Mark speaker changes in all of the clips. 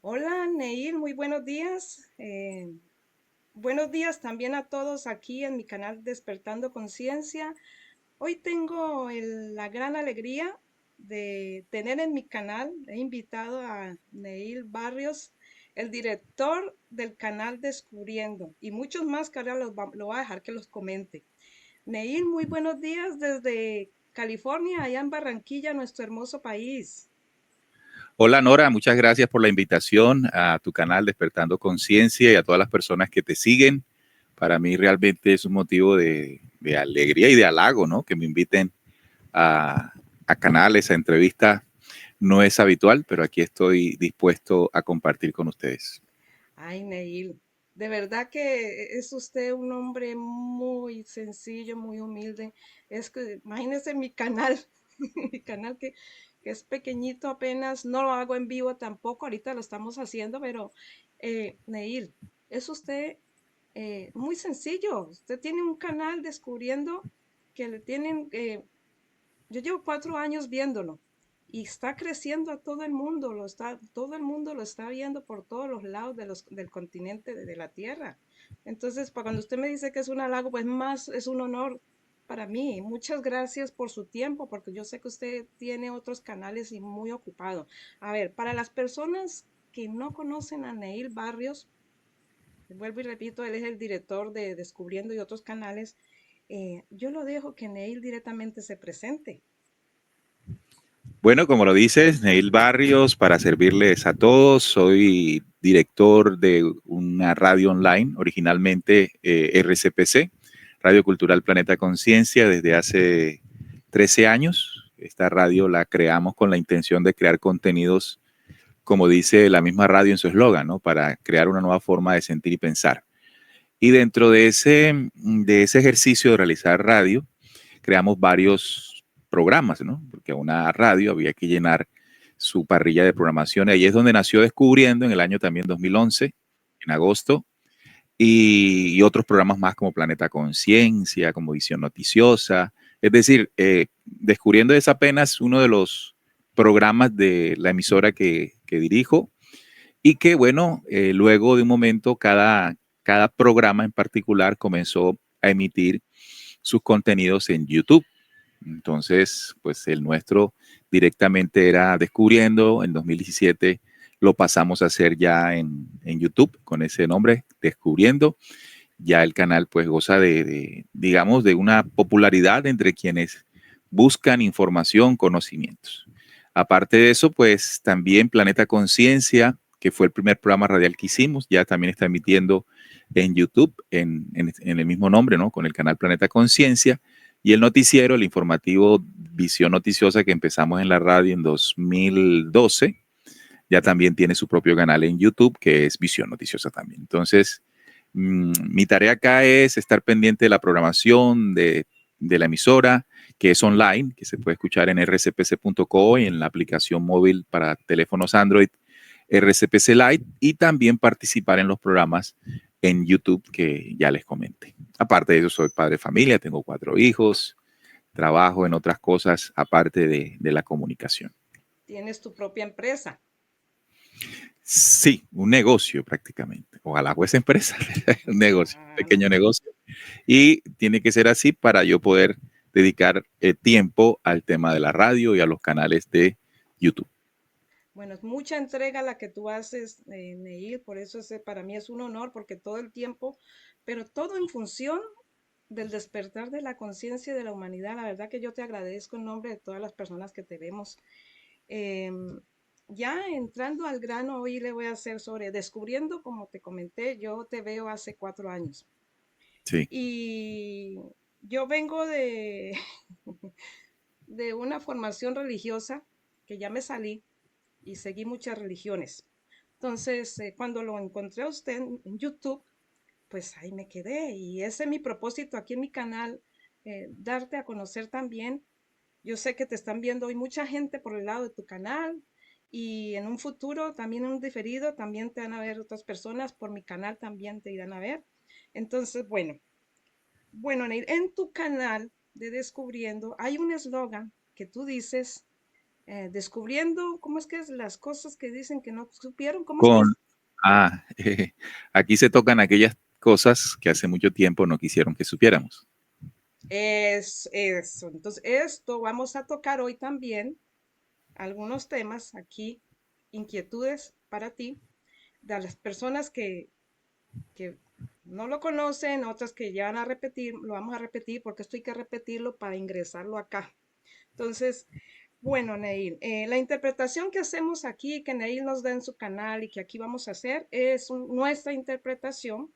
Speaker 1: Hola, Neil, muy buenos días. Buenos días también a todos aquí en mi canal Despertando Conciencia. Hoy tengo la gran alegría de tener en mi canal, he invitado a Neil Barrios, el director del canal Descubriendo, y muchos más que ahora lo voy a dejar que los comente. Neil, muy buenos días desde California, allá en Barranquilla, nuestro hermoso país.
Speaker 2: Hola Nora, muchas gracias por la invitación a tu canal Despertando Conciencia y a todas las personas que te siguen. Para mí realmente es un motivo de alegría y de halago, ¿no? Que me inviten a canales, a entrevistas. No es habitual, pero aquí estoy dispuesto a compartir con ustedes.
Speaker 1: Ay, Neil, de verdad que es usted un hombre muy sencillo, muy humilde. Es que imagínese mi canal, mi canal que es pequeñito apenas, no lo hago en vivo tampoco, ahorita lo estamos haciendo, pero Neil, es usted muy sencillo. Usted tiene un canal descubriendo que le tienen, yo llevo 4 años viéndolo y está creciendo a todo el mundo, todo el mundo lo está viendo por todos los lados del continente de la Tierra. Entonces, para cuando usted me dice que es un halago, pues más es un honor para mí. Muchas gracias por su tiempo, porque yo sé que usted tiene otros canales y muy ocupado. A ver, para las personas que no conocen a Neil Barrios, vuelvo y repito, él es el director de Descubriendo y otros canales. Yo lo dejo que Neil directamente se presente.
Speaker 2: Bueno, como lo dices, Neil Barrios, para servirles a todos, soy director de una radio online, originalmente RCPC, Radio Cultural Planeta Conciencia, desde hace 13 años. Esta radio la creamos con la intención de crear contenidos, como dice la misma radio en su eslogan, ¿no? Para crear una nueva forma de sentir y pensar. Y dentro de ese ejercicio de realizar radio, creamos varios programas, ¿no? Porque a una radio había que llenar su parrilla de programación. Y ahí es donde nació Descubriendo en el año también 2011, en agosto, y otros programas más como Planeta Conciencia, como Visión Noticiosa. Es decir, Descubriendo es apenas uno de los programas de la emisora que dirijo y que, bueno, luego de un momento cada programa en particular comenzó a emitir sus contenidos en YouTube. Entonces, pues el nuestro directamente era Descubriendo. En 2017 lo pasamos a hacer ya en YouTube con ese nombre, Descubriendo. Ya el canal pues goza digamos, de una popularidad entre quienes buscan información, conocimientos. Aparte de eso, pues también Planeta Conciencia, que fue el primer programa radial que hicimos, ya también está emitiendo en YouTube en el mismo nombre, ¿no? Con el canal Planeta Conciencia. Y el noticiero, el informativo Visión Noticiosa, que empezamos en la radio en 2012, ya también tiene su propio canal en YouTube, que es Visión Noticiosa también. Entonces, mi tarea acá es estar pendiente de la programación de la emisora, que es online, que se puede escuchar en rcpc.co y en la aplicación móvil para teléfonos Android RCPC Lite, y también participar en los programas en YouTube que ya les comenté. Aparte de eso, soy padre de familia, tengo 4 hijos, trabajo en otras cosas aparte de la comunicación.
Speaker 1: Tienes tu propia empresa.
Speaker 2: Sí, un negocio prácticamente. Ojalá fuese empresa, un negocio,
Speaker 1: Ah,
Speaker 2: pequeño negocio. Y tiene que ser así para yo poder dedicar tiempo al tema de la radio y a los canales de YouTube.
Speaker 1: bueno, es mucha entrega la que tú haces, Neil, por eso para mí es un honor, porque todo el tiempo, pero todo en función del despertar de la conciencia de la humanidad. La verdad que yo te agradezco en nombre de todas las personas que te vemos. Em, ya entrando al grano, hoy le voy a hacer sobre descubriendo, como te comenté, yo te veo hace 4 años.
Speaker 2: Sí.
Speaker 1: Y yo vengo de una formación religiosa que ya me salí y seguí muchas religiones. Entonces, cuando lo encontré a usted en YouTube, pues ahí me quedé y ese es mi propósito aquí en mi canal, darte a conocer también. Yo sé que te están viendo hoy mucha gente por el lado de tu canal y en un futuro, también en un diferido, también te van a ver otras personas por mi canal, también te irán a ver. Entonces, bueno, Neil, en tu canal de Descubriendo hay un eslogan que tú dices, descubriendo, ¿cómo es que es? Las cosas que dicen que no supieron, ¿cómo es que
Speaker 2: Con,
Speaker 1: es?
Speaker 2: ah, aquí se tocan aquellas cosas que hace mucho tiempo no quisieron que supiéramos.
Speaker 1: Es eso. Entonces, esto vamos a tocar hoy también, algunos temas aquí, inquietudes para ti, de las personas que no lo conocen, otras que ya van a repetir, lo vamos a repetir porque esto hay que repetirlo para ingresarlo acá. Entonces, bueno, Neil, la interpretación que hacemos aquí, que Neil nos da en su canal y que aquí vamos a hacer, es nuestra interpretación.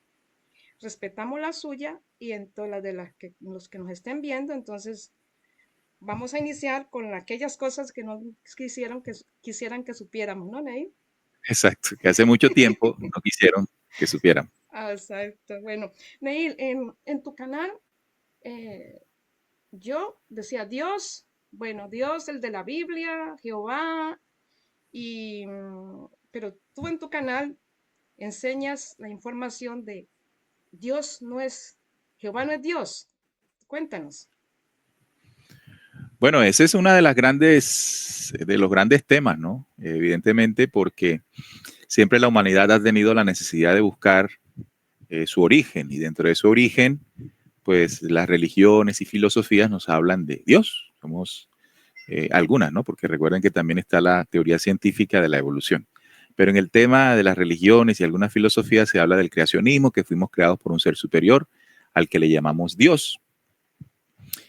Speaker 1: Respetamos la suya y en todas las de los que nos estén viendo, entonces vamos a iniciar con aquellas cosas que no quisieran que supiéramos, ¿no, Neil?
Speaker 2: Exacto, que hace mucho tiempo no quisieron que supiéramos.
Speaker 1: Ah, exacto. Bueno, Neil, en tu canal, eh, yo decía Dios, bueno, Dios, el de la Biblia, Jehová, pero tú en tu canal enseñas la información de Dios no es, Jehová no es Dios. Cuéntanos.
Speaker 2: Bueno, ese es una de las grandes, de los grandes temas, ¿no? Evidentemente, porque siempre la humanidad ha tenido la necesidad de buscar su origen y dentro de su origen, pues las religiones y filosofías nos hablan de Dios. Somos algunas, ¿no? Porque recuerden que también está la teoría científica de la evolución. Pero en el tema de las religiones y algunas filosofías se habla del creacionismo, que fuimos creados por un ser superior al que le llamamos Dios.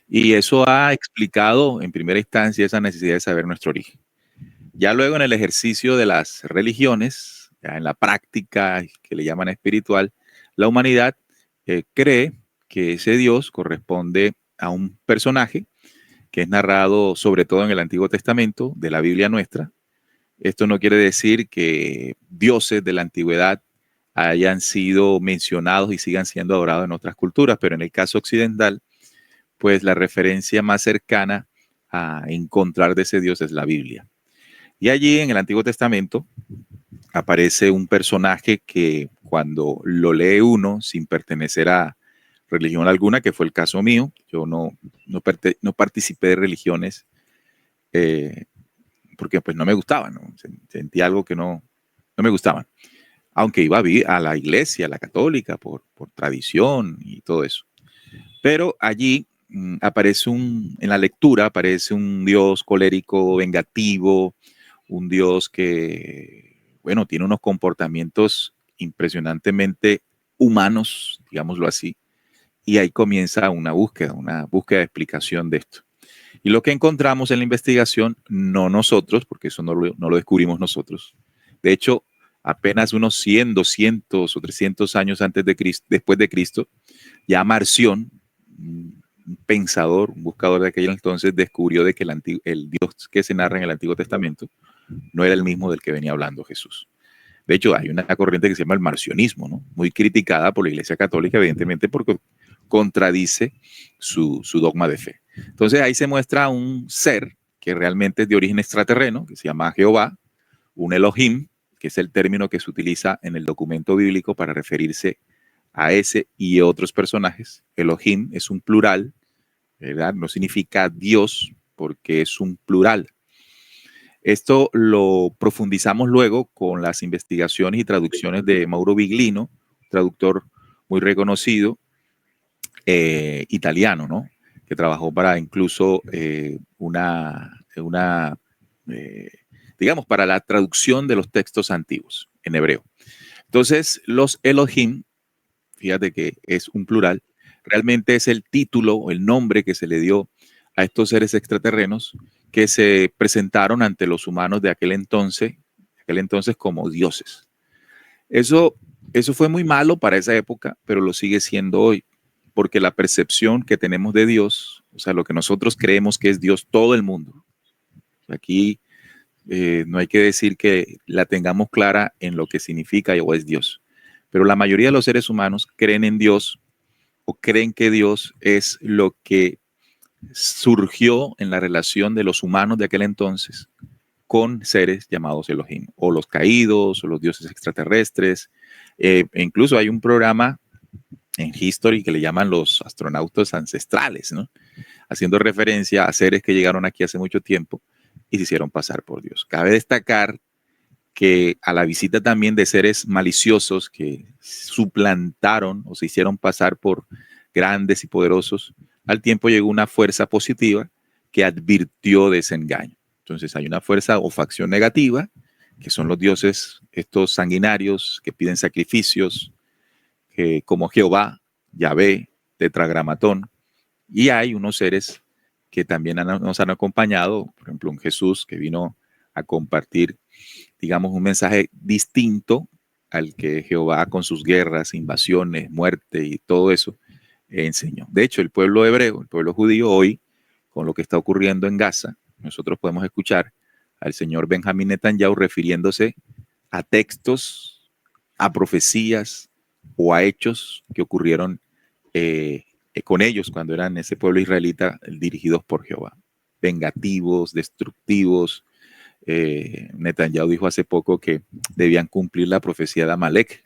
Speaker 2: Y eso ha explicado en primera instancia esa necesidad de saber nuestro origen. Ya luego en el ejercicio de las religiones, ya en la práctica que le llaman espiritual, la humanidad cree que ese Dios corresponde a un personaje que es narrado sobre todo en el Antiguo Testamento de la Biblia nuestra. Esto no quiere decir que dioses de la antigüedad hayan sido mencionados y sigan siendo adorados en otras culturas, pero en el caso occidental, pues la referencia más cercana a encontrar de ese Dios es la Biblia. Y allí en el Antiguo Testamento aparece un personaje que cuando lo lee uno sin pertenecer a religión alguna, que fue el caso mío, yo no participé de religiones eh, porque pues no me gustaban, ¿no? Sentí algo que no me gustaban, aunque iba a la iglesia, a la católica, por tradición y todo eso. Pero allí aparece en la lectura aparece un Dios colérico, vengativo, un Dios que, bueno, tiene unos comportamientos impresionantemente humanos, digámoslo así, y ahí comienza una búsqueda de explicación de esto. Y lo que encontramos en la investigación, no nosotros, porque eso no lo descubrimos nosotros. De hecho, apenas unos 100, 200 o 300 años antes de Cristo, después de Cristo, ya Marción, un pensador, un buscador de aquel entonces, descubrió de que el Dios que se narra en el Antiguo Testamento no era el mismo del que venía hablando Jesús. De hecho, hay una corriente que se llama el marcionismo, ¿no? Muy criticada por la Iglesia Católica, evidentemente, porque contradice su dogma de fe. Entonces ahí se muestra un ser que realmente es de origen extraterreno, que se llama Jehová, un Elohim, que es el término que se utiliza en el documento bíblico para referirse a ese y otros personajes. Elohim es un plural, ¿verdad? No significa Dios porque es un plural. Esto lo profundizamos luego con las investigaciones y traducciones de Mauro Biglino, traductor muy reconocido, italiano, ¿no? Que trabajó para incluso eh, digamos, para la traducción de los textos antiguos en hebreo. Entonces, los Elohim, fíjate que es un plural, realmente es el título o el nombre que se le dio a estos seres extraterrenos que se presentaron ante los humanos de aquel entonces como dioses. Eso, eso fue muy malo para esa época, pero lo sigue siendo hoy, porque la percepción que tenemos de Dios, o sea, lo que nosotros creemos que es Dios, todo el mundo, aquí no hay que decir que la tengamos clara en lo que significa o es Dios, pero la mayoría de los seres humanos creen en Dios o creen que Dios es lo que surgió en la relación de los humanos de aquel entonces con seres llamados Elohim, o los caídos, o los dioses extraterrestres. E incluso hay un programa en History que le llaman los astronautas ancestrales, ¿no? Haciendo referencia a seres que llegaron aquí hace mucho tiempo, y se hicieron pasar por Dios. Cabe destacar que a la visita también de seres maliciosos que suplantaron o se hicieron pasar por grandes y poderosos, al tiempo llegó una fuerza positiva que advirtió de ese engaño. Entonces hay una fuerza o facción negativa, que son los dioses, estos sanguinarios que piden sacrificios, como Jehová, Yahvé, Tetragramatón, y hay unos seres que también nos han acompañado, por ejemplo, un Jesús que vino a compartir, digamos, un mensaje distinto al que Jehová con sus guerras, invasiones, muerte y todo eso enseñó. De hecho, el pueblo hebreo, el pueblo judío hoy, con lo que está ocurriendo en Gaza, nosotros podemos escuchar al señor Benjamín Netanyahu refiriéndose a textos, a profecías o a hechos que ocurrieron con ellos cuando eran ese pueblo israelita dirigidos por Jehová. Vengativos, destructivos. Netanyahu dijo hace poco que debían cumplir la profecía de Amalek,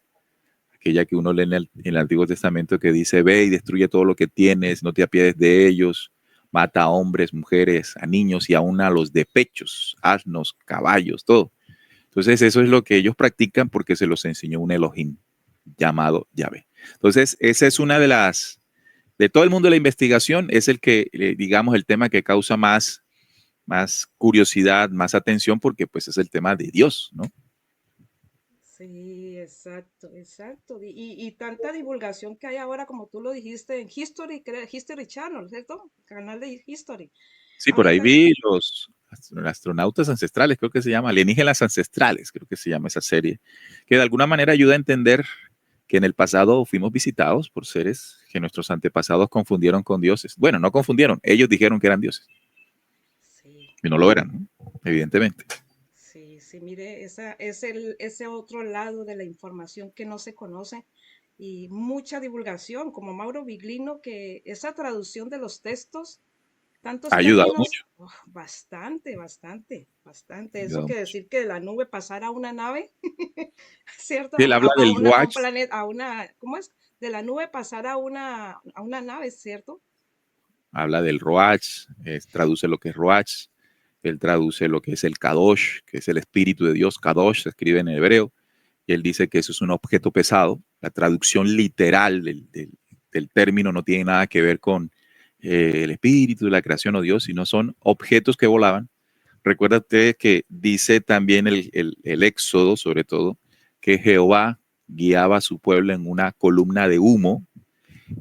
Speaker 2: aquella que uno lee en el Antiguo Testamento que dice: ve y destruye todo lo que tienes, no te apiades de ellos, mata a hombres, mujeres, a niños y aún a los de pechos, asnos, caballos, todo. Entonces eso es lo que ellos practican porque se los enseñó un Elohim llamado Yahvé. Entonces esa es una de las, de todo el mundo de la investigación, es el que, digamos, el tema que causa más curiosidad, más atención, porque pues es el tema de Dios, ¿no?
Speaker 1: Sí, exacto, exacto. Y tanta divulgación que hay ahora, como tú lo dijiste, en History Channel, ¿cierto? Canal de History.
Speaker 2: Sí, por ahí
Speaker 1: Ahorita,
Speaker 2: vi los astronautas ancestrales, creo que se llama, alienígenas ancestrales, creo que se llama esa serie, que de alguna manera ayuda a entender que en el pasado fuimos visitados por seres que nuestros antepasados confundieron con dioses. Bueno, no confundieron, ellos dijeron que eran dioses
Speaker 1: sí,
Speaker 2: y no lo eran, ¿no? Evidentemente.
Speaker 1: sí, sí, mire, ese otro lado de la información que no se conoce y mucha divulgación, como Mauro Biglino, que esa traducción de los textos,
Speaker 2: Ha
Speaker 1: tantos
Speaker 2: ayudado
Speaker 1: términos,
Speaker 2: mucho.
Speaker 1: bastante, bastante,
Speaker 2: Ha
Speaker 1: bastante. Eso
Speaker 2: ayudado
Speaker 1: que
Speaker 2: mucho.
Speaker 1: decir que de la nube pasara a una nave, ¿cierto?
Speaker 2: Sí, él habla del
Speaker 1: A un
Speaker 2: Ruach.
Speaker 1: planeta, a una, ¿cómo es? De la nube pasar a una nave, ¿cierto?
Speaker 2: Habla del Roach, traduce lo que es Roach, él traduce lo que es el Kadosh, que es el Espíritu de Dios. Kadosh se escribe en hebreo, y él dice que eso es un objeto pesado. La traducción literal del término no tiene nada que ver con el Espíritu de la creación o Dios, sino son objetos que volaban. Recuerda usted que dice también el Éxodo, sobre todo, que Jehová guiaba a su pueblo en una columna de humo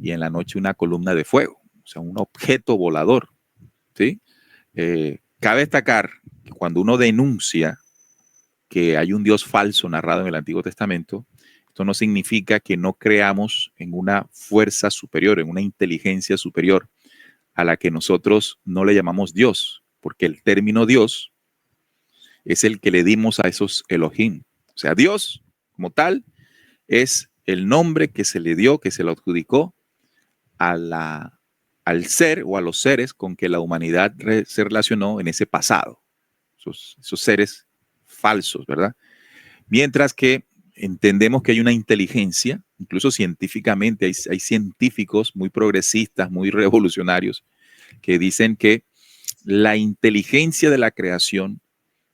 Speaker 2: y en la noche una columna de fuego, o sea, un objeto volador, ¿sí? Cabe destacar que cuando uno denuncia que hay un Dios falso narrado en el Antiguo Testamento, esto no significa que no creamos en una fuerza superior, en una inteligencia superior a la que nosotros no le llamamos Dios, porque el término Dios es el que le dimos a esos Elohim. O sea, Dios como tal es el nombre que se le dio, que se le adjudicó a al ser o a los seres con que la humanidad se relacionó en ese pasado, esos seres falsos, ¿verdad? Mientras que entendemos que hay una inteligencia, incluso científicamente hay científicos muy progresistas, muy revolucionarios, que dicen que la inteligencia de la creación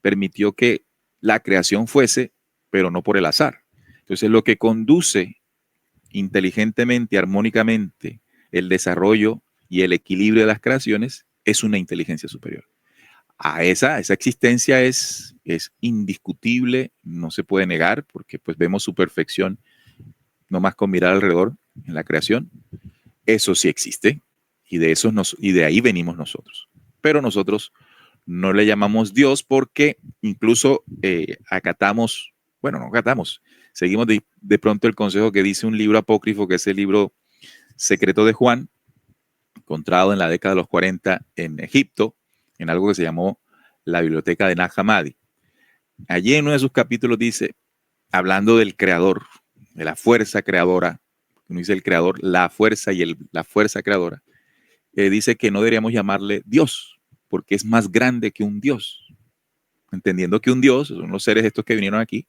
Speaker 2: permitió que la creación fuese, pero no por el azar. Entonces, lo que conduce inteligentemente, armónicamente, el desarrollo y el equilibrio de las creaciones es una inteligencia superior. Esa existencia es indiscutible, no se puede negar, porque pues vemos su perfección nomás con mirar alrededor en la creación. Eso sí existe y y de ahí venimos nosotros. Pero nosotros no le llamamos Dios porque incluso acatamos, bueno, no acatamos, seguimos de pronto el consejo que dice un libro apócrifo, que es el libro Secreto de Juan, encontrado en la década de los 40 en Egipto, en algo que se llamó la Biblioteca de Nag Hammadi. Allí en uno de sus capítulos dice, hablando del creador, de la fuerza creadora, uno dice el creador, la fuerza y la fuerza creadora, dice que no deberíamos llamarle Dios, porque es más grande que un Dios. Entendiendo que un Dios son los seres estos que vinieron aquí,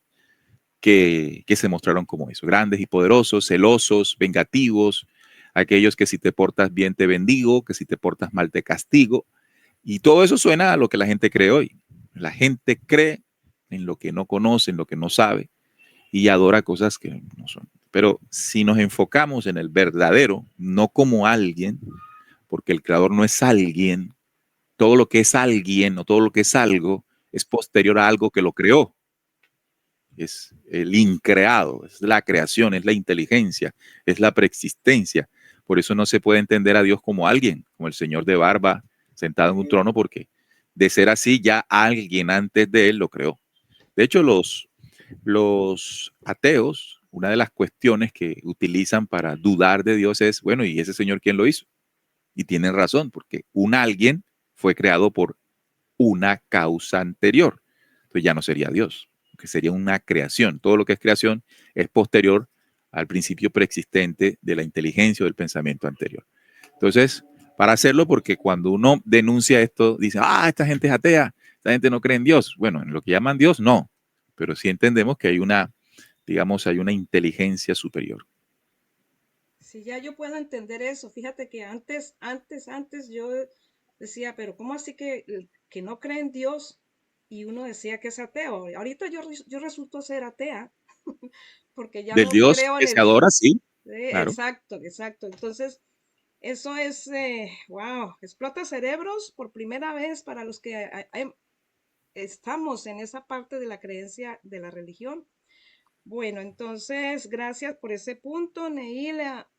Speaker 2: que se mostraron como eso, grandes y poderosos, celosos, vengativos, aquellos que si te portas bien te bendigo, que si te portas mal te castigo. Y todo eso suena a lo que la gente cree hoy. La gente cree en lo que no conoce, en lo que no sabe, y adora cosas que no son. Pero si nos enfocamos en el verdadero, no como alguien, porque el creador no es alguien, todo lo que es alguien o todo lo que es algo es posterior a algo que lo creó. Es el increado, es la creación, es la inteligencia, es la preexistencia. Por eso no se puede entender a Dios como alguien, como el señor de barba sentado en un trono, porque de ser así ya alguien antes de él lo creó. De hecho, los ateos, una de las cuestiones que utilizan para dudar de Dios es, bueno, ¿y ese señor quién lo hizo? Y tienen razón, porque un alguien fue creado por una causa anterior. Entonces ya no sería Dios, que sería una creación. Todo lo que es creación es posterior al principio preexistente de la inteligencia o del pensamiento anterior. Entonces, para hacerlo, porque cuando uno denuncia esto, dice, esta gente es atea, esta gente no cree en Dios. Bueno, en lo que llaman Dios, no, pero sí entendemos que hay una, digamos, hay una inteligencia superior.
Speaker 1: Si ya yo puedo entender eso, fíjate que antes yo decía, pero ¿cómo así que no cree en Dios? Y uno decía que es ateo. Ahorita yo resulto ser atea, porque ya
Speaker 2: Del
Speaker 1: no
Speaker 2: Dios
Speaker 1: creo
Speaker 2: que
Speaker 1: en
Speaker 2: se
Speaker 1: el...
Speaker 2: adora, sí, claro.
Speaker 1: Exacto, exacto. Entonces, eso es, wow, explota cerebros por primera vez para los que estamos en esa parte de la creencia de la religión. Bueno, entonces, gracias por ese punto, Neila.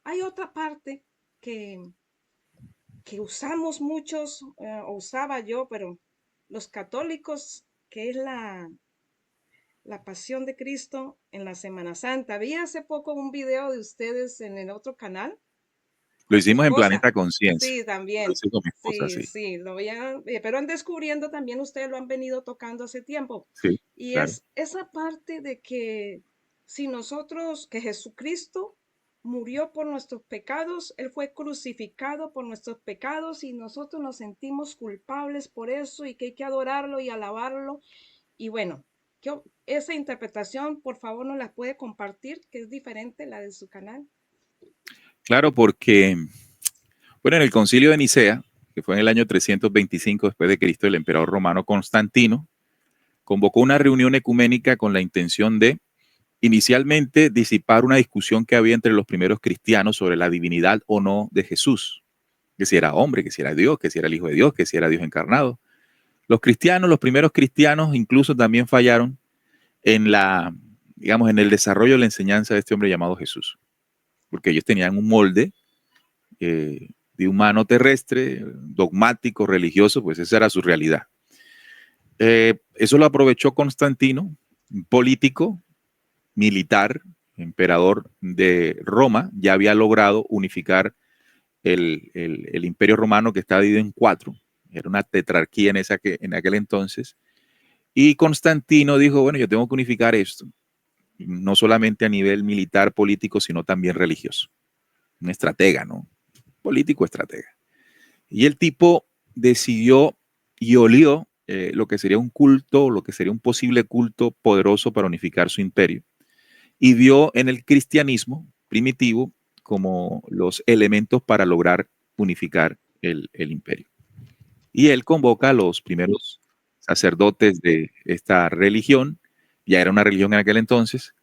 Speaker 1: Hay otra parte que, que usamos muchos, o usaba yo, pero los católicos, que es la pasión de Cristo en la Semana Santa. Vi hace poco un video de ustedes en el otro canal
Speaker 2: Lo
Speaker 1: con su
Speaker 2: hicimos en
Speaker 1: esposa.
Speaker 2: Planeta Conciencia.
Speaker 1: Sí,
Speaker 2: Lo
Speaker 1: también.
Speaker 2: hice con mi esposa,
Speaker 1: Sí,
Speaker 2: sí.
Speaker 1: sí, pero en Descubriendo también ustedes lo han venido tocando hace tiempo.
Speaker 2: Sí,
Speaker 1: Y
Speaker 2: claro.
Speaker 1: es esa parte de que si nosotros, que Jesucristo murió por nuestros pecados, Él fue crucificado por nuestros pecados y nosotros nos sentimos culpables por eso y que hay que adorarlo y alabarlo. Y bueno, esa interpretación, por favor, nos la puede compartir, que es diferente a la de su canal.
Speaker 2: Claro, porque, bueno, en el concilio de Nicea, que fue en el año 325 después de Cristo, el emperador romano Constantino convocó una reunión ecuménica con la intención de, inicialmente, disipar una discusión que había entre los primeros cristianos sobre la divinidad o no de Jesús, que si era hombre, que si era Dios, que si era el Hijo de Dios, que si era Dios encarnado. Los cristianos, los primeros cristianos, incluso también fallaron en la, digamos, en el desarrollo de la enseñanza de este hombre llamado Jesús, porque ellos tenían un molde de humano terrestre, dogmático, religioso, pues esa era su realidad. Eso lo aprovechó Constantino, un político, militar, emperador de Roma, ya había logrado unificar el imperio romano que estaba dividido en cuatro. Era una tetrarquía en aquel entonces. Y Constantino dijo, bueno, yo tengo que unificar esto, no solamente a nivel militar, político, sino también religioso. Un estratega, ¿no? Político estratega. Y el tipo decidió y olió lo que sería un culto, lo que sería un posible culto poderoso para unificar su imperio. Y vio en el cristianismo primitivo como los elementos para lograr unificar el imperio. Y él convoca a los primeros sacerdotes de esta religión, ya era una religión en aquel entonces,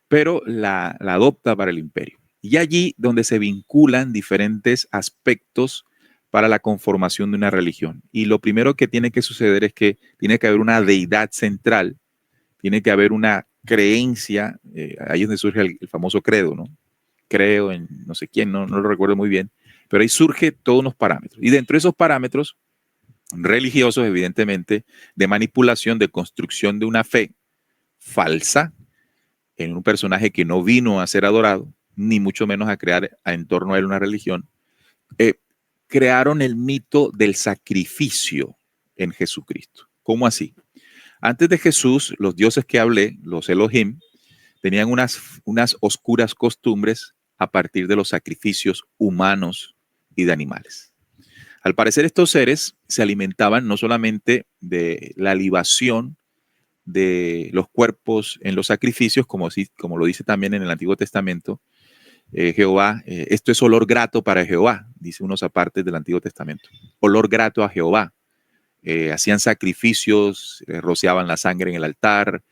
Speaker 2: pero la adopta para el imperio. Y allí donde se vinculan diferentes aspectos para la conformación de una religión. Y lo primero que tiene que suceder es que tiene que haber una deidad central, tiene que haber una creencia, ahí es donde surge el famoso credo, ¿no? Creo en no sé quién, no lo recuerdo muy bien, pero ahí surge todos unos parámetros. Y dentro de esos parámetros religiosos, evidentemente, de manipulación, de construcción de una fe falsa, en un personaje que no vino a ser adorado, ni mucho menos a crear en torno a él una religión, eh, crearon el mito del sacrificio en Jesucristo. ¿Cómo así? Antes de Jesús, los dioses que hablé, los Elohim, tenían unas oscuras costumbres a partir de los sacrificios humanos y de animales. Al parecer, estos seres se alimentaban no solamente de la libación de los cuerpos en los sacrificios, como lo dice también en el Antiguo Testamento, Jehová, esto es olor grato para Jehová, dice unos apartes del Antiguo Testamento. Olor grato a Jehová. hacían sacrificios, rociaban la sangre en el altar.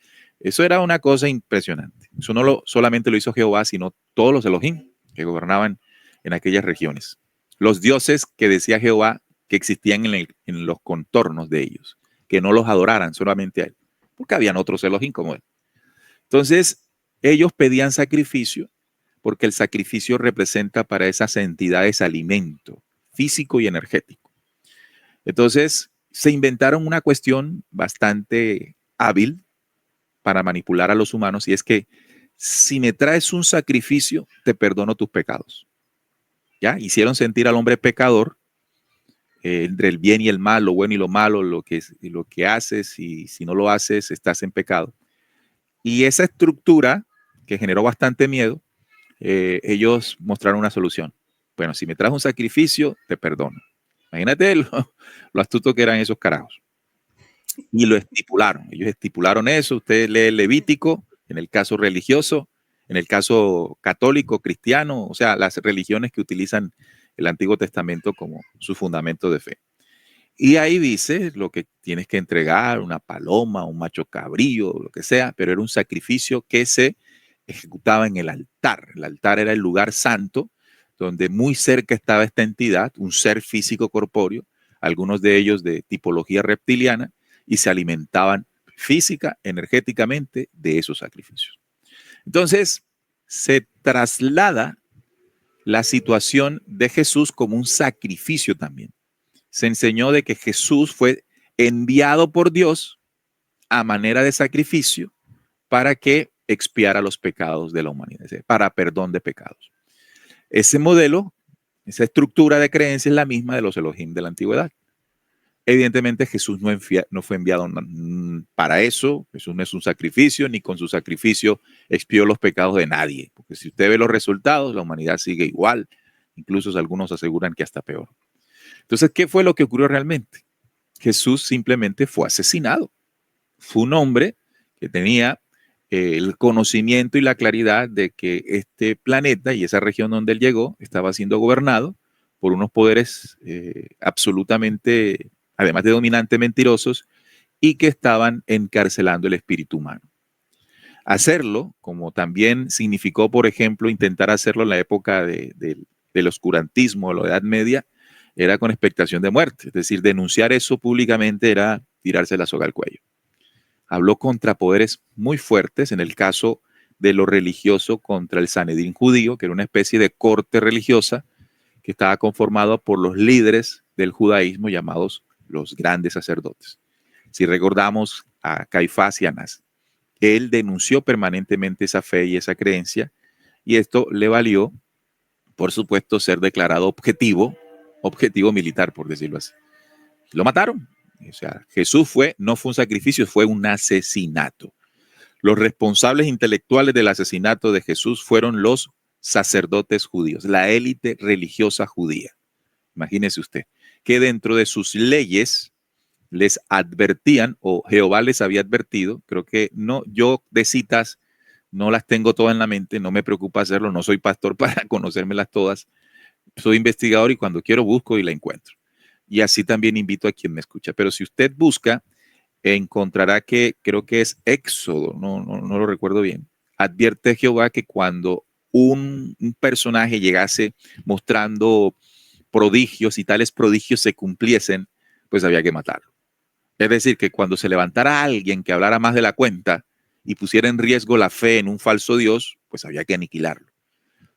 Speaker 2: Eso era una cosa impresionante. Eso no solamente lo hizo Jehová, sino todos los Elohim que gobernaban en aquellas regiones. Los dioses que decía Jehová que existían en los contornos de ellos, que no los adoraran solamente a él, porque habían otros Elohim como él. Entonces, ellos pedían sacrificio porque el sacrificio representa para esas entidades alimento físico y energético. Entonces, se inventaron una cuestión bastante hábil para manipular a los humanos, y es que si me traes un sacrificio, te perdono tus pecados. ¿Ya? Hicieron sentir al hombre pecador, entre el bien y el mal, lo bueno y lo malo, lo que haces, y si no lo haces, estás en pecado. Y esa estructura, que generó bastante miedo, ellos mostraron una solución. Bueno, si me traes un sacrificio, te perdono. Imagínate lo astuto que eran esos carajos. Y lo estipularon. Ellos estipularon eso. Usted lee el Levítico, en el caso religioso, en el caso católico, cristiano, o sea, las religiones que utilizan el Antiguo Testamento como su fundamento de fe. Y ahí dice lo que tienes que entregar, una paloma, un macho cabrío, lo que sea, pero era un sacrificio que se ejecutaba en el altar. El altar era el lugar santo donde muy cerca estaba esta entidad, un ser físico corpóreo, algunos de ellos de tipología reptiliana, y se alimentaban física, energéticamente de esos sacrificios. Entonces, se traslada la situación de Jesús como un sacrificio también. Se enseñó de que Jesús fue enviado por Dios a manera de sacrificio para que expiara los pecados de la humanidad, para perdón de pecados. Ese modelo, esa estructura de creencia es la misma de los Elohim de la antigüedad. Evidentemente Jesús no fue enviado para eso. Jesús no es un sacrificio, ni con su sacrificio expió los pecados de nadie. Porque si usted ve los resultados, la humanidad sigue igual. Incluso algunos aseguran que hasta peor. Entonces, ¿qué fue lo que ocurrió realmente? Jesús simplemente fue asesinado. Fue un hombre que tenía el conocimiento y la claridad de que este planeta y esa región donde él llegó estaba siendo gobernado por unos poderes absolutamente, además de dominantes, mentirosos, y que estaban encarcelando el espíritu humano. Hacerlo, como también significó, por ejemplo, intentar hacerlo en la época del oscurantismo, la Edad Media, era con expectación de muerte. Es decir, denunciar eso públicamente era tirarse la soga al cuello. Habló contra poderes muy fuertes, en el caso de lo religioso contra el Sanedrín judío, que era una especie de corte religiosa que estaba conformado por los líderes del judaísmo llamados los grandes sacerdotes. Si recordamos a Caifás y Anás, él denunció permanentemente esa fe y esa creencia, y esto le valió, por supuesto, ser declarado objetivo militar, por decirlo así. Lo mataron. O sea, Jesús no fue un sacrificio, fue un asesinato. Los responsables intelectuales del asesinato de Jesús fueron los sacerdotes judíos, la élite religiosa judía. Imagínese usted que dentro de sus leyes les advertían, o Jehová les había advertido, creo que no, yo de citas no las tengo todas en la mente, no me preocupa hacerlo, no soy pastor para conocérmelas todas, soy investigador y cuando quiero busco y la encuentro. Y así también invito a quien me escucha. Pero si usted busca, encontrará que creo que es Éxodo, no lo recuerdo bien. Advierte Jehová que cuando un personaje llegase mostrando prodigios y tales prodigios se cumpliesen, pues había que matarlo. Es decir, que cuando se levantara alguien que hablara más de la cuenta y pusiera en riesgo la fe en un falso Dios, pues había que aniquilarlo.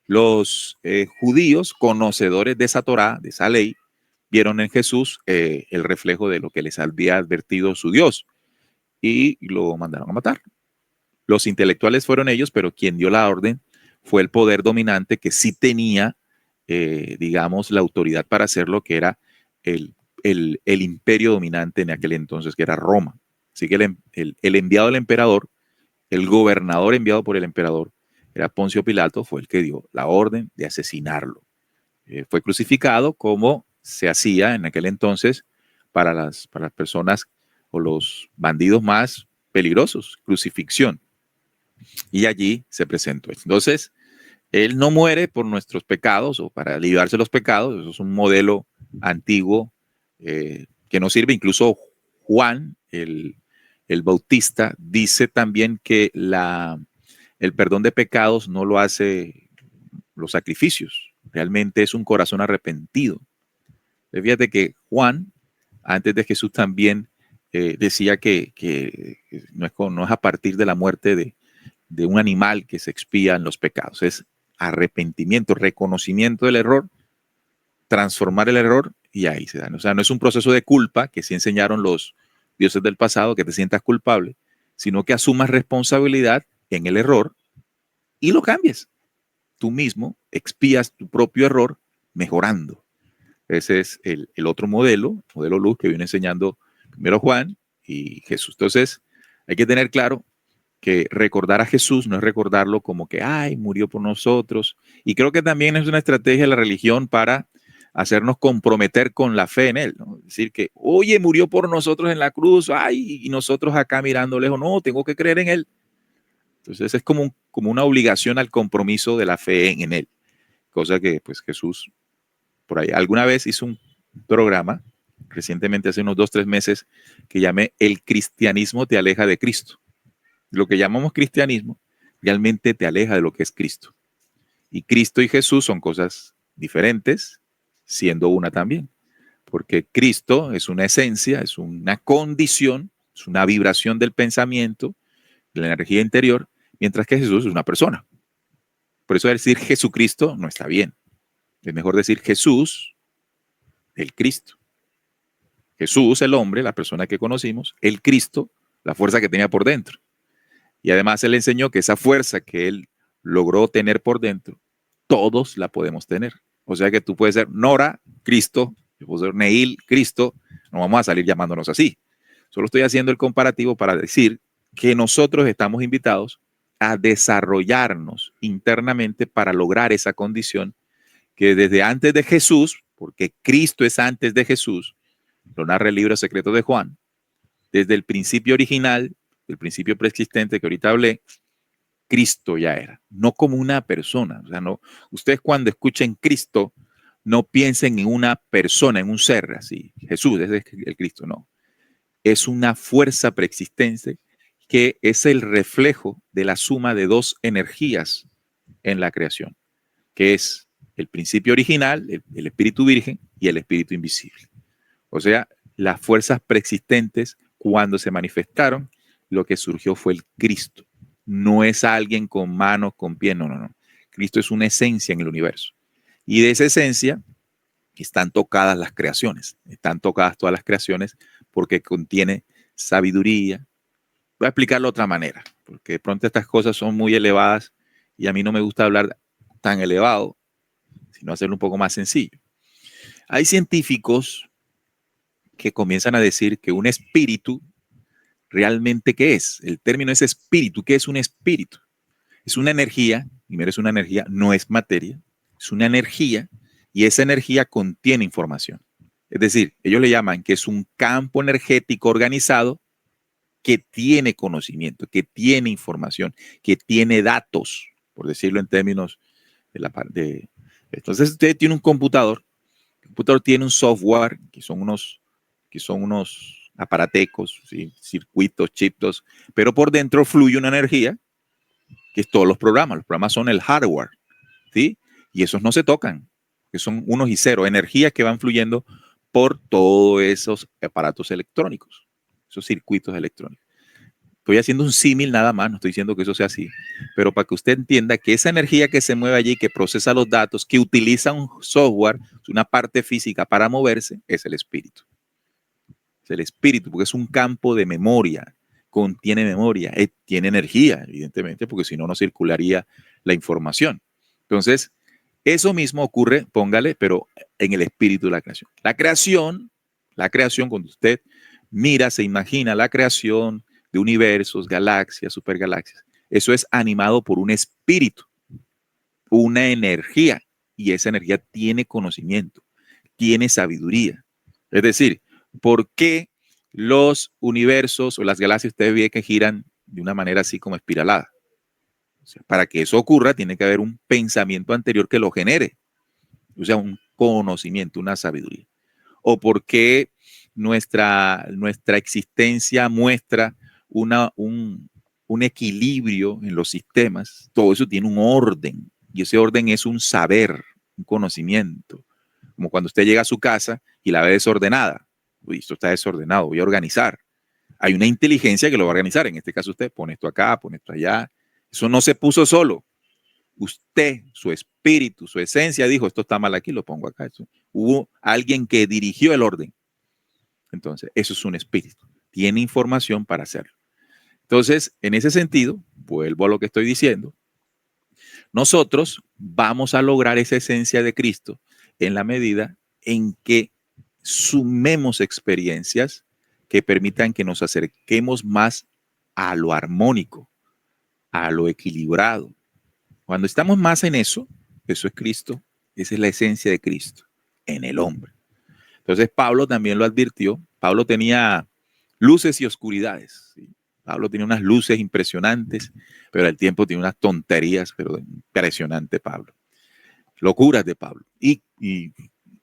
Speaker 2: Los judíos, conocedores de esa Torá, de esa ley, vieron en Jesús el reflejo de lo que les había advertido su Dios y lo mandaron a matar. Los intelectuales fueron ellos, pero quien dio la orden fue el poder dominante que sí tenía, digamos, la autoridad para hacerlo, que era el imperio dominante en aquel entonces, que era Roma. Así que el enviado del emperador, el gobernador enviado por el emperador, era Poncio Pilato, fue el que dio la orden de asesinarlo. Fue crucificado como se hacía en aquel entonces para las personas o los bandidos más peligrosos, crucifixión. Y allí se presentó. Entonces, él no muere por nuestros pecados o para librarse de los pecados. Eso es un modelo antiguo, que no sirve. Incluso Juan, el Bautista, dice también que el perdón de pecados no lo hace los sacrificios, realmente es un corazón arrepentido. Fíjate que Juan, antes de Jesús, también decía que no es a partir de la muerte de un animal que se expían los pecados, es arrepentimiento, reconocimiento del error, transformar el error y ahí se dan. O sea, no es un proceso de culpa que sí enseñaron los dioses del pasado, que te sientas culpable, sino que asumas responsabilidad en el error y lo cambies. Tú mismo expías tu propio error mejorando. Ese es el otro modelo luz que viene enseñando primero Juan y Jesús. Entonces, hay que tener claro que recordar a Jesús no es recordarlo como que, ay, murió por nosotros. Y creo que también es una estrategia de la religión para hacernos comprometer con la fe en Él, ¿no? Es decir, que, oye, murió por nosotros en la cruz, ay, y nosotros acá mirando lejos, no, tengo que creer en Él. Entonces es como una obligación al compromiso de la fe en Él, cosa que pues Jesús por ahí alguna vez hizo un programa, recientemente hace unos 2, 3 meses, que llamé El cristianismo te aleja de Cristo. Lo que llamamos cristianismo realmente te aleja de lo que es Cristo. Y Cristo y Jesús son cosas diferentes, siendo una también. Porque Cristo es una esencia, es una condición, es una vibración del pensamiento, de la energía interior, mientras que Jesús es una persona. Por eso decir Jesucristo no está bien. Es mejor decir Jesús, el Cristo. Jesús, el hombre, la persona que conocimos, el Cristo, la fuerza que tenía por dentro. Y además él enseñó que esa fuerza que él logró tener por dentro, todos la podemos tener. O sea que tú puedes ser Nora, Cristo, yo puedo ser Neil, Cristo, no vamos a salir llamándonos así. Solo estoy haciendo el comparativo para decir que nosotros estamos invitados a desarrollarnos internamente para lograr esa condición que desde antes de Jesús, porque Cristo es antes de Jesús, lo narra el libro secreto de Juan, desde el principio original, el principio preexistente que ahorita hablé, Cristo ya era, no como una persona. O sea, no, ustedes cuando escuchen Cristo, no piensen en una persona, en un ser así. Jesús es el Cristo, no. Es una fuerza preexistente que es el reflejo de la suma de dos energías en la creación, que es el principio original, el espíritu virgen y el espíritu invisible. O sea, las fuerzas preexistentes, cuando se manifestaron, lo que surgió fue el Cristo. No es alguien con manos, con pies, no, no, no. Cristo es una esencia en el universo. Y de esa esencia están tocadas las creaciones. Están tocadas todas las creaciones porque contiene sabiduría. Voy a explicarlo de otra manera, porque de pronto estas cosas son muy elevadas y a mí no me gusta hablar tan elevado, sino hacerlo un poco más sencillo. Hay científicos que comienzan a decir que un espíritu realmente ¿qué es? El término es espíritu. ¿Qué es un espíritu? Es una energía, primero es una energía, no es materia, es una energía y esa energía contiene información. Es decir, ellos le llaman que es un campo energético organizado que tiene conocimiento, que tiene información, que tiene datos, por decirlo en términos de la parte. Entonces usted tiene un computador, el computador tiene un software que son unos aparatecos, ¿sí? Circuitos, chips, pero por dentro fluye una energía que es todos los programas. Los programas son el hardware, ¿sí? Y esos no se tocan, que son unos y ceros, energías que van fluyendo por todos esos aparatos electrónicos, esos circuitos electrónicos. Estoy haciendo un símil nada más, no estoy diciendo que eso sea así, pero para que usted entienda que esa energía que se mueve allí, que procesa los datos, que utiliza un software, una parte física para moverse, es el espíritu. Es el espíritu, porque es un campo de memoria, contiene memoria, tiene energía, evidentemente, porque si no, no circularía la información. Entonces, eso mismo ocurre, póngale, pero en el espíritu de la creación. La creación, cuando usted mira, se imagina la creación de universos, galaxias, supergalaxias, eso es animado por un espíritu, una energía, y esa energía tiene conocimiento, tiene sabiduría. Es decir, ¿por qué los universos o las galaxias usted ve que giran de una manera así como espiralada? O sea, para que eso ocurra, tiene que haber un pensamiento anterior que lo genere, o sea, un conocimiento, una sabiduría. ¿O por qué nuestra existencia muestra un equilibrio en los sistemas. Todo eso tiene un orden y ese orden es un saber, un conocimiento. Como cuando usted llega a su casa y la ve desordenada. Uy, esto está desordenado, voy a organizar. Hay una inteligencia que lo va a organizar. En este caso usted pone esto acá, pone esto allá. Eso no se puso solo. Usted, su espíritu, su esencia dijo, esto está mal aquí, lo pongo acá. Hubo alguien que dirigió el orden. Entonces, eso es un espíritu. Tiene información para hacerlo. Entonces, en ese sentido, vuelvo a lo que estoy diciendo, nosotros vamos a lograr esa esencia de Cristo en la medida en que sumemos experiencias que permitan que nos acerquemos más a lo armónico, a lo equilibrado. Cuando estamos más en eso, eso es Cristo, esa es la esencia de Cristo en el hombre. Entonces Pablo también lo advirtió. Pablo tenía luces y oscuridades. ¿Sí? Pablo tenía unas luces impresionantes, pero al tiempo tiene unas tonterías, pero impresionante Pablo. Locuras de Pablo. ¿Y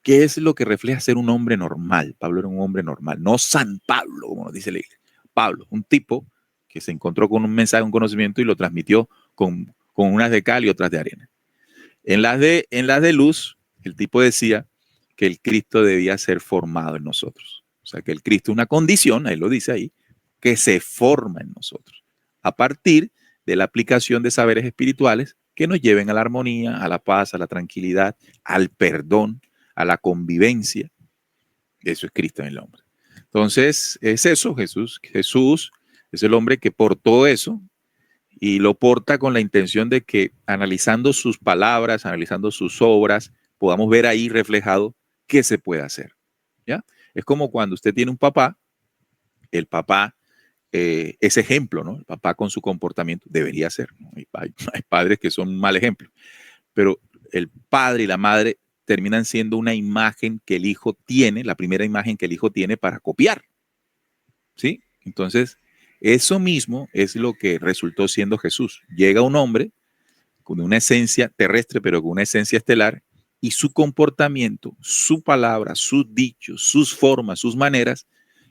Speaker 2: qué es lo que refleja ser un hombre normal? Pablo era un hombre normal, no San Pablo, como nos dice la iglesia. Pablo, un tipo que se encontró con un mensaje, un conocimiento y lo transmitió con unas de cal y otras de arena. En las de luz, el tipo decía que el Cristo debía ser formado en nosotros. O sea, que el Cristo es una condición, ahí lo dice ahí, que se forma en nosotros a partir de la aplicación de saberes espirituales que nos lleven a la armonía, a la paz, a la tranquilidad, al perdón, a la convivencia. Eso es Cristo en el hombre. Entonces, es eso, Jesús. Jesús es el hombre que portó eso y lo porta con la intención de que analizando sus palabras, analizando sus obras, podamos ver ahí reflejado qué se puede hacer. ¿Ya? Es como cuando usted tiene un papá, el papá es ejemplo, ¿no? El papá con su comportamiento debería ser, ¿no? Hay padres que son un mal ejemplo, pero el padre y la madre terminan siendo una imagen que el hijo tiene, la primera imagen que el hijo tiene para copiar, ¿sí? Entonces, eso mismo es lo que resultó siendo Jesús. Llega un hombre con una esencia terrestre, pero con una esencia estelar, y su comportamiento, su palabra, sus dichos, sus formas, sus maneras,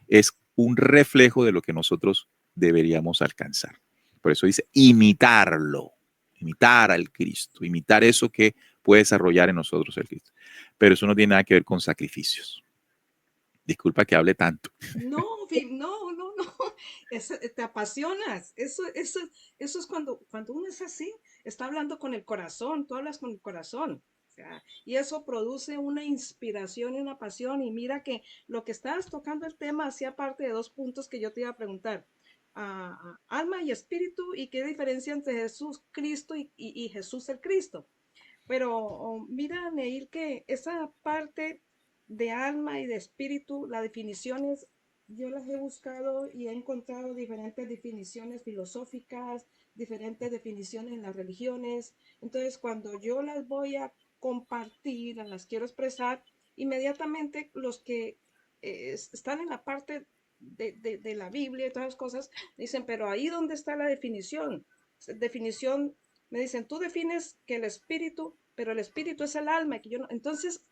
Speaker 2: es un reflejo de lo que nosotros deberíamos alcanzar. Por eso dice imitarlo, imitar al Cristo, imitar eso que puede desarrollar en nosotros el Cristo. Pero eso no tiene nada que ver con sacrificios. Disculpa que hable tanto.
Speaker 1: No, no. Te apasionas. Eso es cuando uno es así, está hablando con el corazón, tú hablas con el corazón. O sea, y eso produce una inspiración y una pasión. Y mira que lo que estabas tocando el tema hacía parte de dos puntos que yo te iba a preguntar. Alma y espíritu, y qué diferencia entre Jesús Cristo y Jesús el Cristo. Pero mira, Neil, que esa parte de alma y de espíritu, las definiciones, yo las he buscado y he encontrado diferentes definiciones filosóficas, diferentes definiciones en las religiones. Entonces, cuando yo las voy a compartir, las quiero expresar, inmediatamente los que están en la parte de la Biblia y todas las cosas, dicen, pero ahí dónde está la definición. Definición me dicen, tú defines que el espíritu, pero el espíritu es el alma, que yo no. Entonces,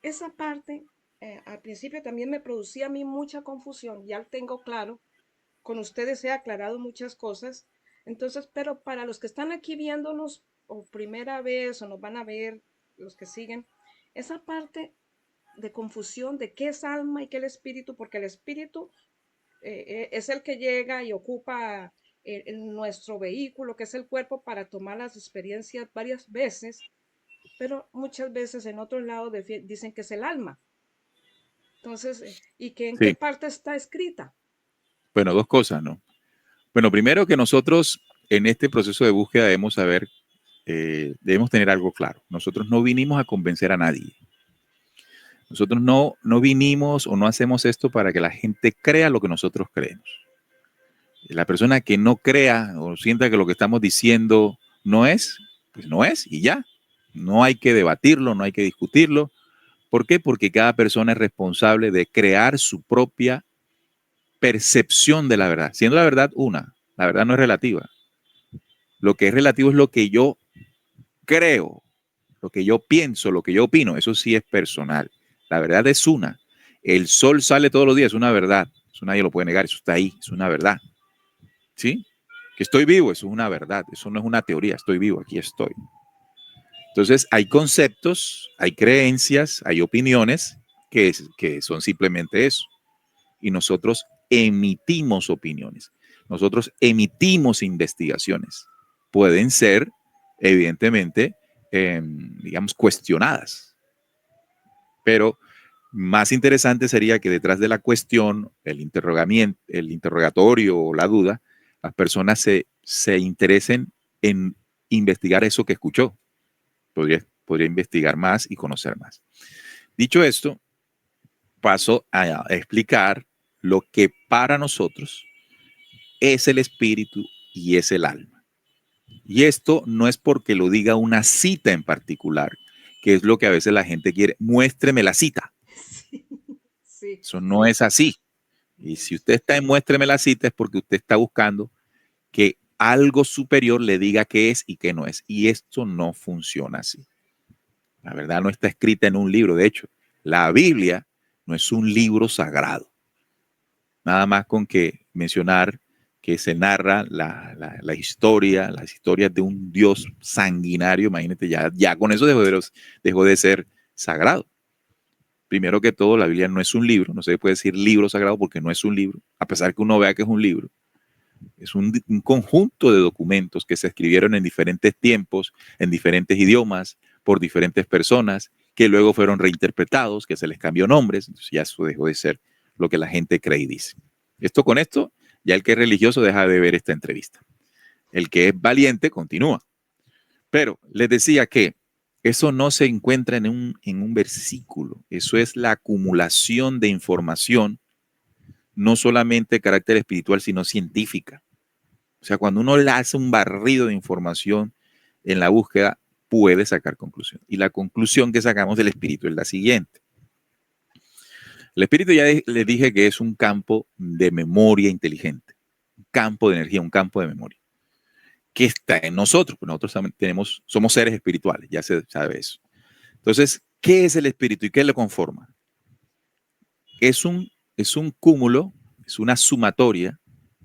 Speaker 1: esa parte al principio también me producía a mí mucha confusión, ya tengo claro, con ustedes he aclarado muchas cosas, entonces, pero para los que están aquí viéndonos o primera vez o nos van a ver, los que siguen, esa parte de confusión de qué es alma y qué es el espíritu, porque el espíritu es el que llega y ocupa nuestro vehículo, que es el cuerpo, para tomar las experiencias varias veces, pero muchas veces en otro lado dicen que es el alma. Entonces, ¿y que en qué
Speaker 2: Sí.
Speaker 1: parte está escrita?
Speaker 2: Bueno, dos cosas, ¿no? Bueno, primero que nosotros en este proceso de búsqueda debemos tener algo claro. Nosotros no vinimos a convencer a nadie. Nosotros no vinimos o no hacemos esto para que la gente crea lo que nosotros creemos. La persona que no crea o sienta que lo que estamos diciendo no es, pues no es y ya. No hay que debatirlo, no hay que discutirlo. ¿Por qué? Porque cada persona es responsable de crear su propia percepción de la verdad, siendo la verdad una. La verdad no es relativa. Lo que es relativo es lo que yo creo, lo que yo pienso, lo que yo opino. Eso sí es personal. La verdad es una. El sol sale todos los días, es una verdad. Eso nadie lo puede negar, eso está ahí, es una verdad. ¿Sí? Que estoy vivo, eso es una verdad, eso no es una teoría, estoy vivo, aquí estoy. Entonces, hay conceptos, hay creencias, hay opiniones que son simplemente eso. Y nosotros emitimos opiniones, nosotros emitimos investigaciones. Pueden ser, evidentemente, digamos, cuestionadas, pero más interesante sería que detrás de la cuestión, el interrogamiento, el interrogatorio o la duda, las personas se interesen en investigar eso que escuchó. Podría investigar más y conocer más. Dicho esto, paso a explicar lo que para nosotros es el espíritu y es el alma. Y esto no es porque lo diga una cita en particular, que es lo que a veces la gente quiere. Muéstreme la cita.
Speaker 1: Sí, sí,
Speaker 2: Eso no es así. Y si usted está en muéstreme la cita es porque usted está buscando que algo superior le diga qué es y qué no es. Y esto no funciona así. La verdad no está escrita en un libro. De hecho, la Biblia no es un libro sagrado. Nada más con que mencionar que se narra las historias de un Dios sanguinario. Imagínate, ya con eso dejó de ser sagrado. Primero que todo, la Biblia no es un libro, no se puede decir libro sagrado porque no es un libro, a pesar que uno vea que es un libro. Es un conjunto de documentos que se escribieron en diferentes tiempos, en diferentes idiomas, por diferentes personas, que luego fueron reinterpretados, que se les cambió nombres, entonces ya eso dejó de ser lo que la gente cree y dice. Con esto, ya el que es religioso deja de ver esta entrevista. El que es valiente continúa. Pero les decía que eso no se encuentra en un versículo, eso es la acumulación de información, no solamente de carácter espiritual, sino científica. O sea, cuando uno le hace un barrido de información en la búsqueda, puede sacar conclusión. Y la conclusión que sacamos del espíritu es la siguiente. El espíritu ya les dije que es un campo de memoria inteligente, un campo de energía, un campo de memoria, que está en nosotros, pues nosotros somos seres espirituales, ya se sabe eso. Entonces, ¿qué es el espíritu y qué lo conforma? Es un cúmulo, es una sumatoria,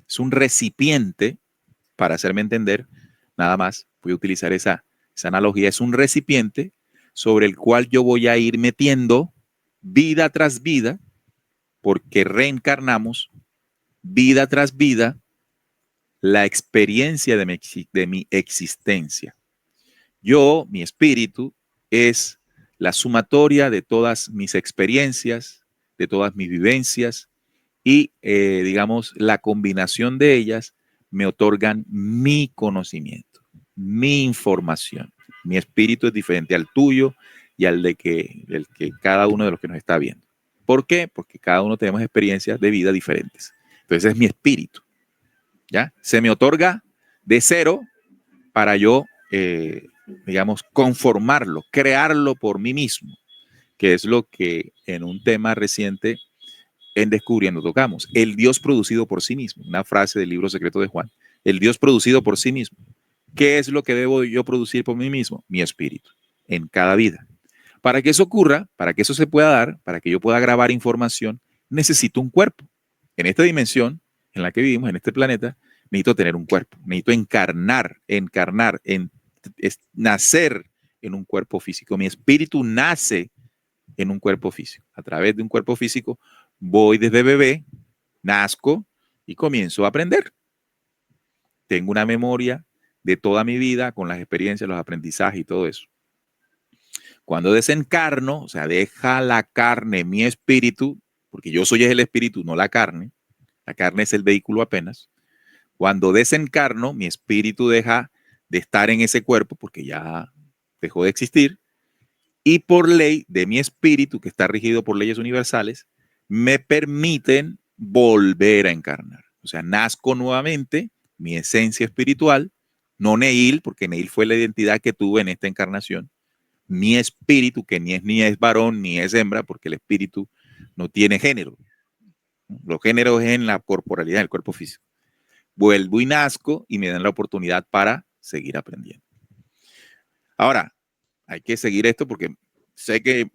Speaker 2: es un recipiente, para hacerme entender, nada más, voy a utilizar esa analogía, es un recipiente sobre el cual yo voy a ir metiendo vida tras vida, porque reencarnamos vida tras vida la experiencia de mi existencia. Mi espíritu, es la sumatoria de todas mis experiencias, de todas mis vivencias y, digamos, la combinación de ellas me otorgan mi conocimiento, mi información. Mi espíritu es diferente al tuyo y del que cada uno de los que nos está viendo. ¿Por qué? Porque cada uno tenemos experiencias de vida diferentes. Entonces es mi espíritu. ¿Ya? Se me otorga de cero para yo, digamos, conformarlo, crearlo por mí mismo, que es lo que en un tema reciente en Descubriendo tocamos. El Dios producido por sí mismo, una frase del libro secreto de Juan. El Dios producido por sí mismo. ¿Qué es lo que debo yo producir por mí mismo? Mi espíritu, en cada vida. Para que eso ocurra, para que eso se pueda dar, para que yo pueda grabar información, necesito un cuerpo. En esta dimensión en la que vivimos, en este planeta, necesito tener un cuerpo, necesito nacer en un cuerpo físico. Mi espíritu nace en un cuerpo físico. A través de un cuerpo físico voy desde bebé, nazco y comienzo a aprender. Tengo una memoria de toda mi vida con las experiencias, los aprendizajes y todo eso. Cuando desencarno, o sea, deja la carne mi espíritu, porque yo soy el espíritu, no la carne es el vehículo apenas. Cuando desencarno, mi espíritu deja de estar en ese cuerpo porque ya dejó de existir, y por ley de mi espíritu, que está regido por leyes universales, me permiten volver a encarnar. O sea, nazco nuevamente, mi esencia espiritual, no Neil, porque Neil fue la identidad que tuve en esta encarnación, mi espíritu, que ni es varón ni es hembra, porque el espíritu no tiene género. Los géneros es en la corporalidad, en el cuerpo físico. Vuelvo y nazco y me dan la oportunidad para seguir aprendiendo. Ahora, hay que seguir esto porque sé que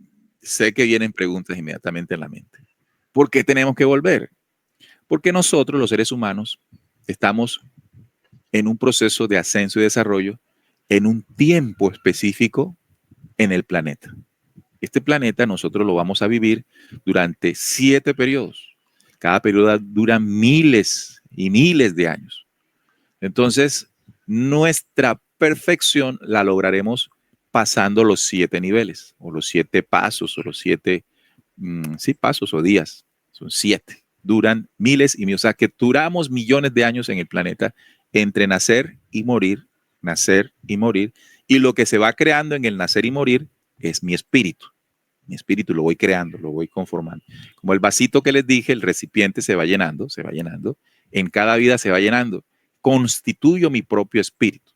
Speaker 2: vienen preguntas inmediatamente en la mente. ¿Por qué tenemos que volver? Porque nosotros, los seres humanos, estamos en un proceso de ascenso y desarrollo en un tiempo específico en el planeta. Este planeta nosotros lo vamos a vivir durante 7 periodos. Cada periodo dura miles y miles de años. Entonces, nuestra perfección la lograremos pasando los 7 niveles, o los 7 pasos, o los 7, sí, pasos o días. Son 7. Duran miles y miles. O sea, que duramos millones de años en el planeta entre nacer y morir, nacer y morir. Y lo que se va creando en el nacer y morir es mi espíritu. Mi espíritu lo voy creando, lo voy conformando. Como el vasito que les dije, el recipiente se va llenando, se va llenando. En cada vida se va llenando. Constituyo mi propio espíritu.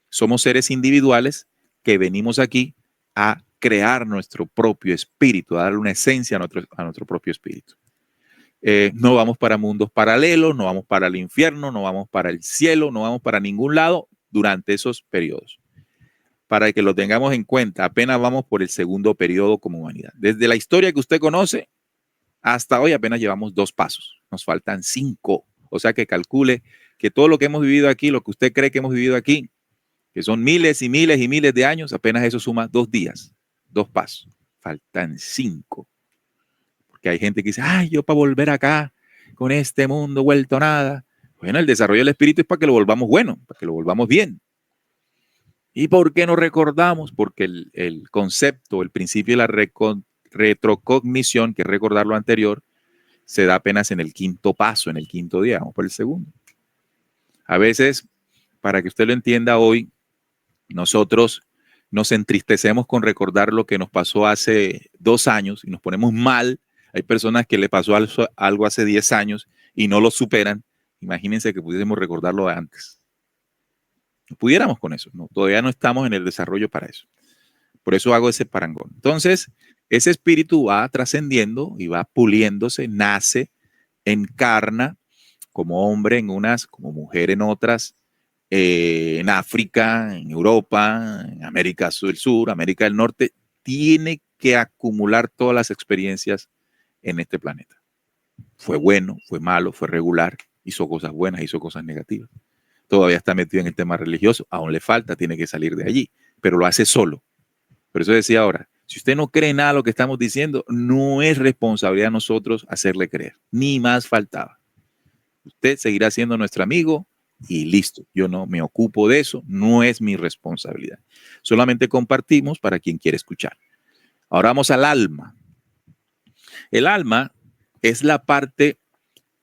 Speaker 2: Somos seres individuales que venimos aquí a crear nuestro propio espíritu, a darle una esencia a nuestro propio espíritu. No vamos para mundos paralelos, no vamos para el infierno, no vamos para el cielo, no vamos para ningún lado durante esos periodos. Para que lo tengamos en cuenta, apenas vamos por el segundo periodo como humanidad. Desde la historia que usted conoce hasta hoy apenas llevamos 2 pasos, nos faltan 5. O sea que calcule que todo lo que hemos vivido aquí, lo que usted cree que hemos vivido aquí, que son miles y miles y miles de años, apenas eso suma 2 días, 2 pasos. Faltan 5. Porque hay gente que dice, ay, yo para volver acá, con este mundo vuelto nada. Bueno, el desarrollo del espíritu es para que lo volvamos bueno, para que lo volvamos bien. ¿Y por qué no recordamos? Porque el concepto, el principio de la retrocognición, que es recordar lo anterior, se da apenas en el 5.º paso, en el 5.º día, vamos por el segundo. A veces, para que usted lo entienda hoy, nosotros nos entristecemos con recordar lo que nos pasó hace 2 años y nos ponemos mal. Hay personas que le pasó algo hace 10 años y no lo superan. Imagínense que pudiésemos recordarlo de antes. Pudiéramos con eso, ¿no? Todavía no estamos en el desarrollo para eso. Por eso hago ese parangón. Entonces, ese espíritu va trascendiendo y va puliéndose, nace, encarna como hombre en unas, como mujer en otras, en África, en Europa, en América del Sur, América del Norte, tiene que acumular todas las experiencias en este planeta. Fue bueno, fue malo, fue regular, hizo cosas buenas, hizo cosas negativas. Todavía está metido en el tema religioso, aún le falta, tiene que salir de allí, pero lo hace solo. Por eso decía ahora, si usted no cree nada de lo que estamos diciendo, no es responsabilidad de nosotros hacerle creer, ni más faltaba. Usted seguirá siendo nuestro amigo y listo. Yo no me ocupo de eso, no es mi responsabilidad. Solamente compartimos para quien quiere escuchar. Ahora vamos al alma. El alma es la parte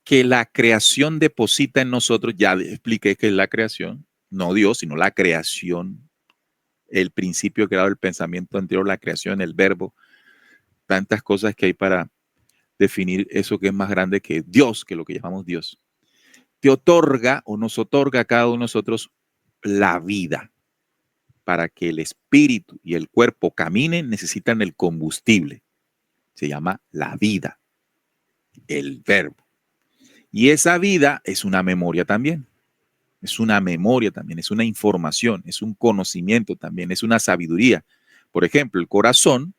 Speaker 2: que la creación deposita en nosotros. Ya expliqué que es la creación, no Dios, sino la creación, el principio creado, el pensamiento anterior, la creación, el verbo, tantas cosas que hay para definir eso que es más grande que Dios, que lo que llamamos Dios. Te otorga o nos otorga a cada uno de nosotros la vida. Para que el espíritu y el cuerpo caminen, necesitan el combustible. Se llama la vida, el verbo. Y esa vida es una memoria también. Es una memoria también, es una información, es un conocimiento también, es una sabiduría. Por ejemplo, el corazón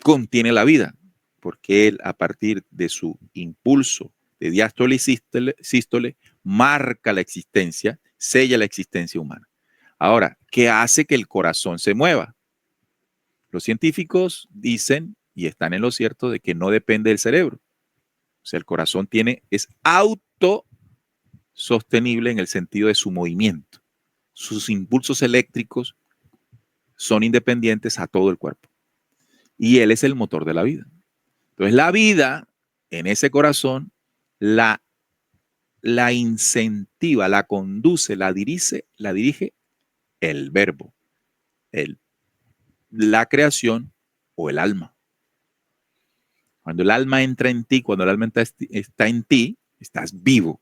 Speaker 2: contiene la vida, porque él, a partir de su impulso de diástole y sístole, marca la existencia, sella la existencia humana. Ahora, ¿qué hace que el corazón se mueva? Los científicos dicen, y están en lo cierto, de que no depende del cerebro. O sea, el corazón es autosostenible en el sentido de su movimiento. Sus impulsos eléctricos son independientes a todo el cuerpo. Y él es el motor de la vida. Entonces, la vida en ese corazón la incentiva, la conduce, la dirige el verbo, la creación o el alma. Cuando el alma entra en ti, cuando el alma está en ti, estás vivo.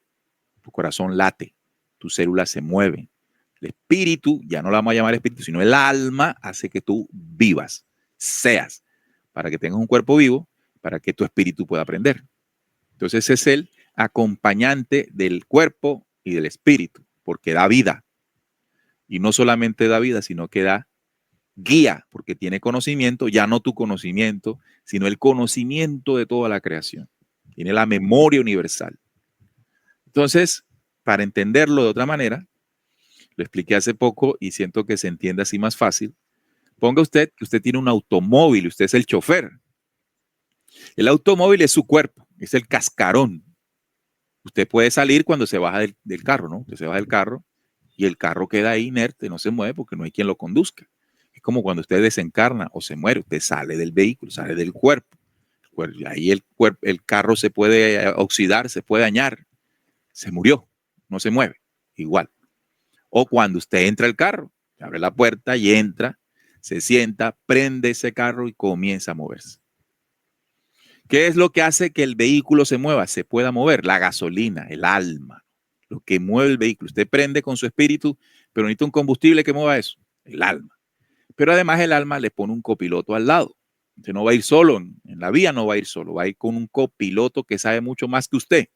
Speaker 2: Tu corazón late, tus células se mueven. El espíritu, ya no lo vamos a llamar espíritu, sino el alma hace que tú vivas, seas, para que tengas un cuerpo vivo, para que tu espíritu pueda aprender. Entonces ese es el acompañante del cuerpo y del espíritu, porque da vida. Y no solamente da vida, sino que da guía, porque tiene conocimiento, ya no tu conocimiento, sino el conocimiento de toda la creación. Tiene la memoria universal. Entonces, para entenderlo de otra manera, lo expliqué hace poco y siento que se entiende así más fácil. Ponga usted que usted tiene un automóvil, usted es el chofer. El automóvil es su cuerpo, es el cascarón. Usted puede salir cuando se baja del carro, ¿no? Usted se baja del carro y el carro queda ahí inerte, no se mueve porque no hay quien lo conduzca. Es como cuando usted desencarna o se muere, usted sale del vehículo, sale del cuerpo. Ahí el carro se puede oxidar, se puede dañar. Se murió, no se mueve, igual. O cuando usted entra al carro, abre la puerta y entra, se sienta, prende ese carro y comienza a moverse. ¿Qué es lo que hace que el vehículo se mueva? Se pueda mover. La gasolina, el alma, lo que mueve el vehículo. Usted prende con su espíritu, pero necesita un combustible que mueva eso, el alma. Pero además el alma le pone un copiloto al lado. Usted no va a ir solo, en la vía no va a ir solo, va a ir con un copiloto que sabe mucho más que usted.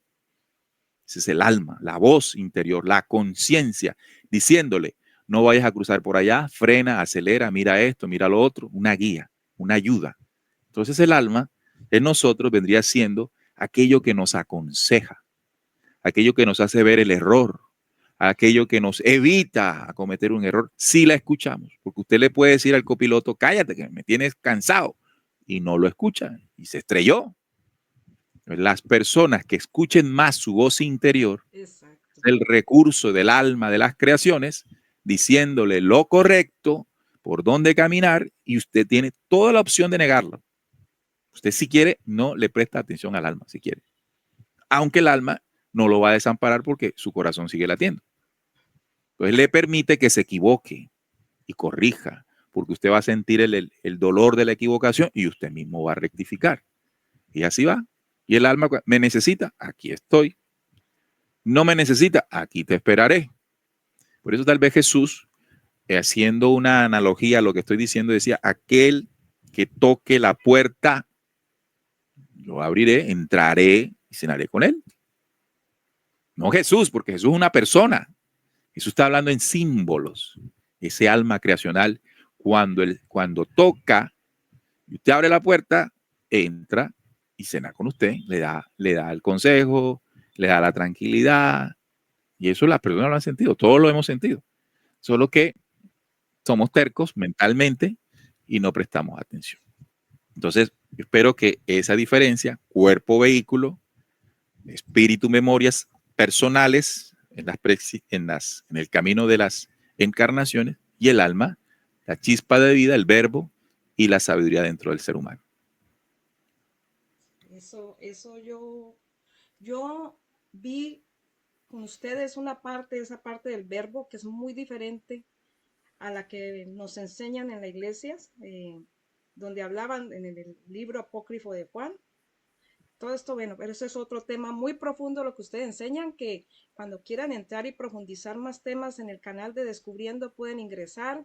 Speaker 2: Ese es el alma, la voz interior, la conciencia, diciéndole, no vayas a cruzar por allá, frena, acelera, mira esto, mira lo otro, una guía, una ayuda. Entonces el alma en nosotros vendría siendo aquello que nos aconseja, aquello que nos hace ver el error, aquello que nos evita a cometer un error si la escuchamos. Porque usted le puede decir al copiloto, cállate, que me tienes cansado, y no lo escucha y se estrelló. Las personas que escuchen más su voz interior,
Speaker 1: Exacto.
Speaker 2: el recurso del alma de las creaciones, diciéndole lo correcto, por dónde caminar, y usted tiene toda la opción de negarlo. Usted si quiere, no le presta atención al alma, si quiere. Aunque el alma no lo va a desamparar porque su corazón sigue latiendo. Entonces le permite que se equivoque y corrija, porque usted va a sentir el dolor de la equivocación y usted mismo va a rectificar. Y así va. Y el alma me necesita, aquí estoy. No me necesita, aquí te esperaré. Por eso tal vez Jesús, haciendo una analogía a lo que estoy diciendo, decía, aquel que toque la puerta, lo abriré, entraré y cenaré con él. No Jesús, porque Jesús es una persona. Jesús está hablando en símbolos. Ese alma creacional, cuando toca, y usted abre la puerta, entra y cena con usted, le da el consejo, le da la tranquilidad. Y eso las personas lo han sentido, todos lo hemos sentido. Solo que somos tercos mentalmente y no prestamos atención. Entonces, espero que esa diferencia, cuerpo-vehículo, espíritu, memorias personales en el camino de las encarnaciones y el alma, la chispa de vida, el verbo y la sabiduría dentro del ser humano.
Speaker 1: Eso yo vi con ustedes esa parte del verbo que es muy diferente a la que nos enseñan en las iglesias, donde hablaban en el libro apócrifo de Juan. Todo esto, bueno, pero eso es otro tema muy profundo lo que ustedes enseñan, que cuando quieran entrar y profundizar más temas en el canal de Descubriendo pueden ingresar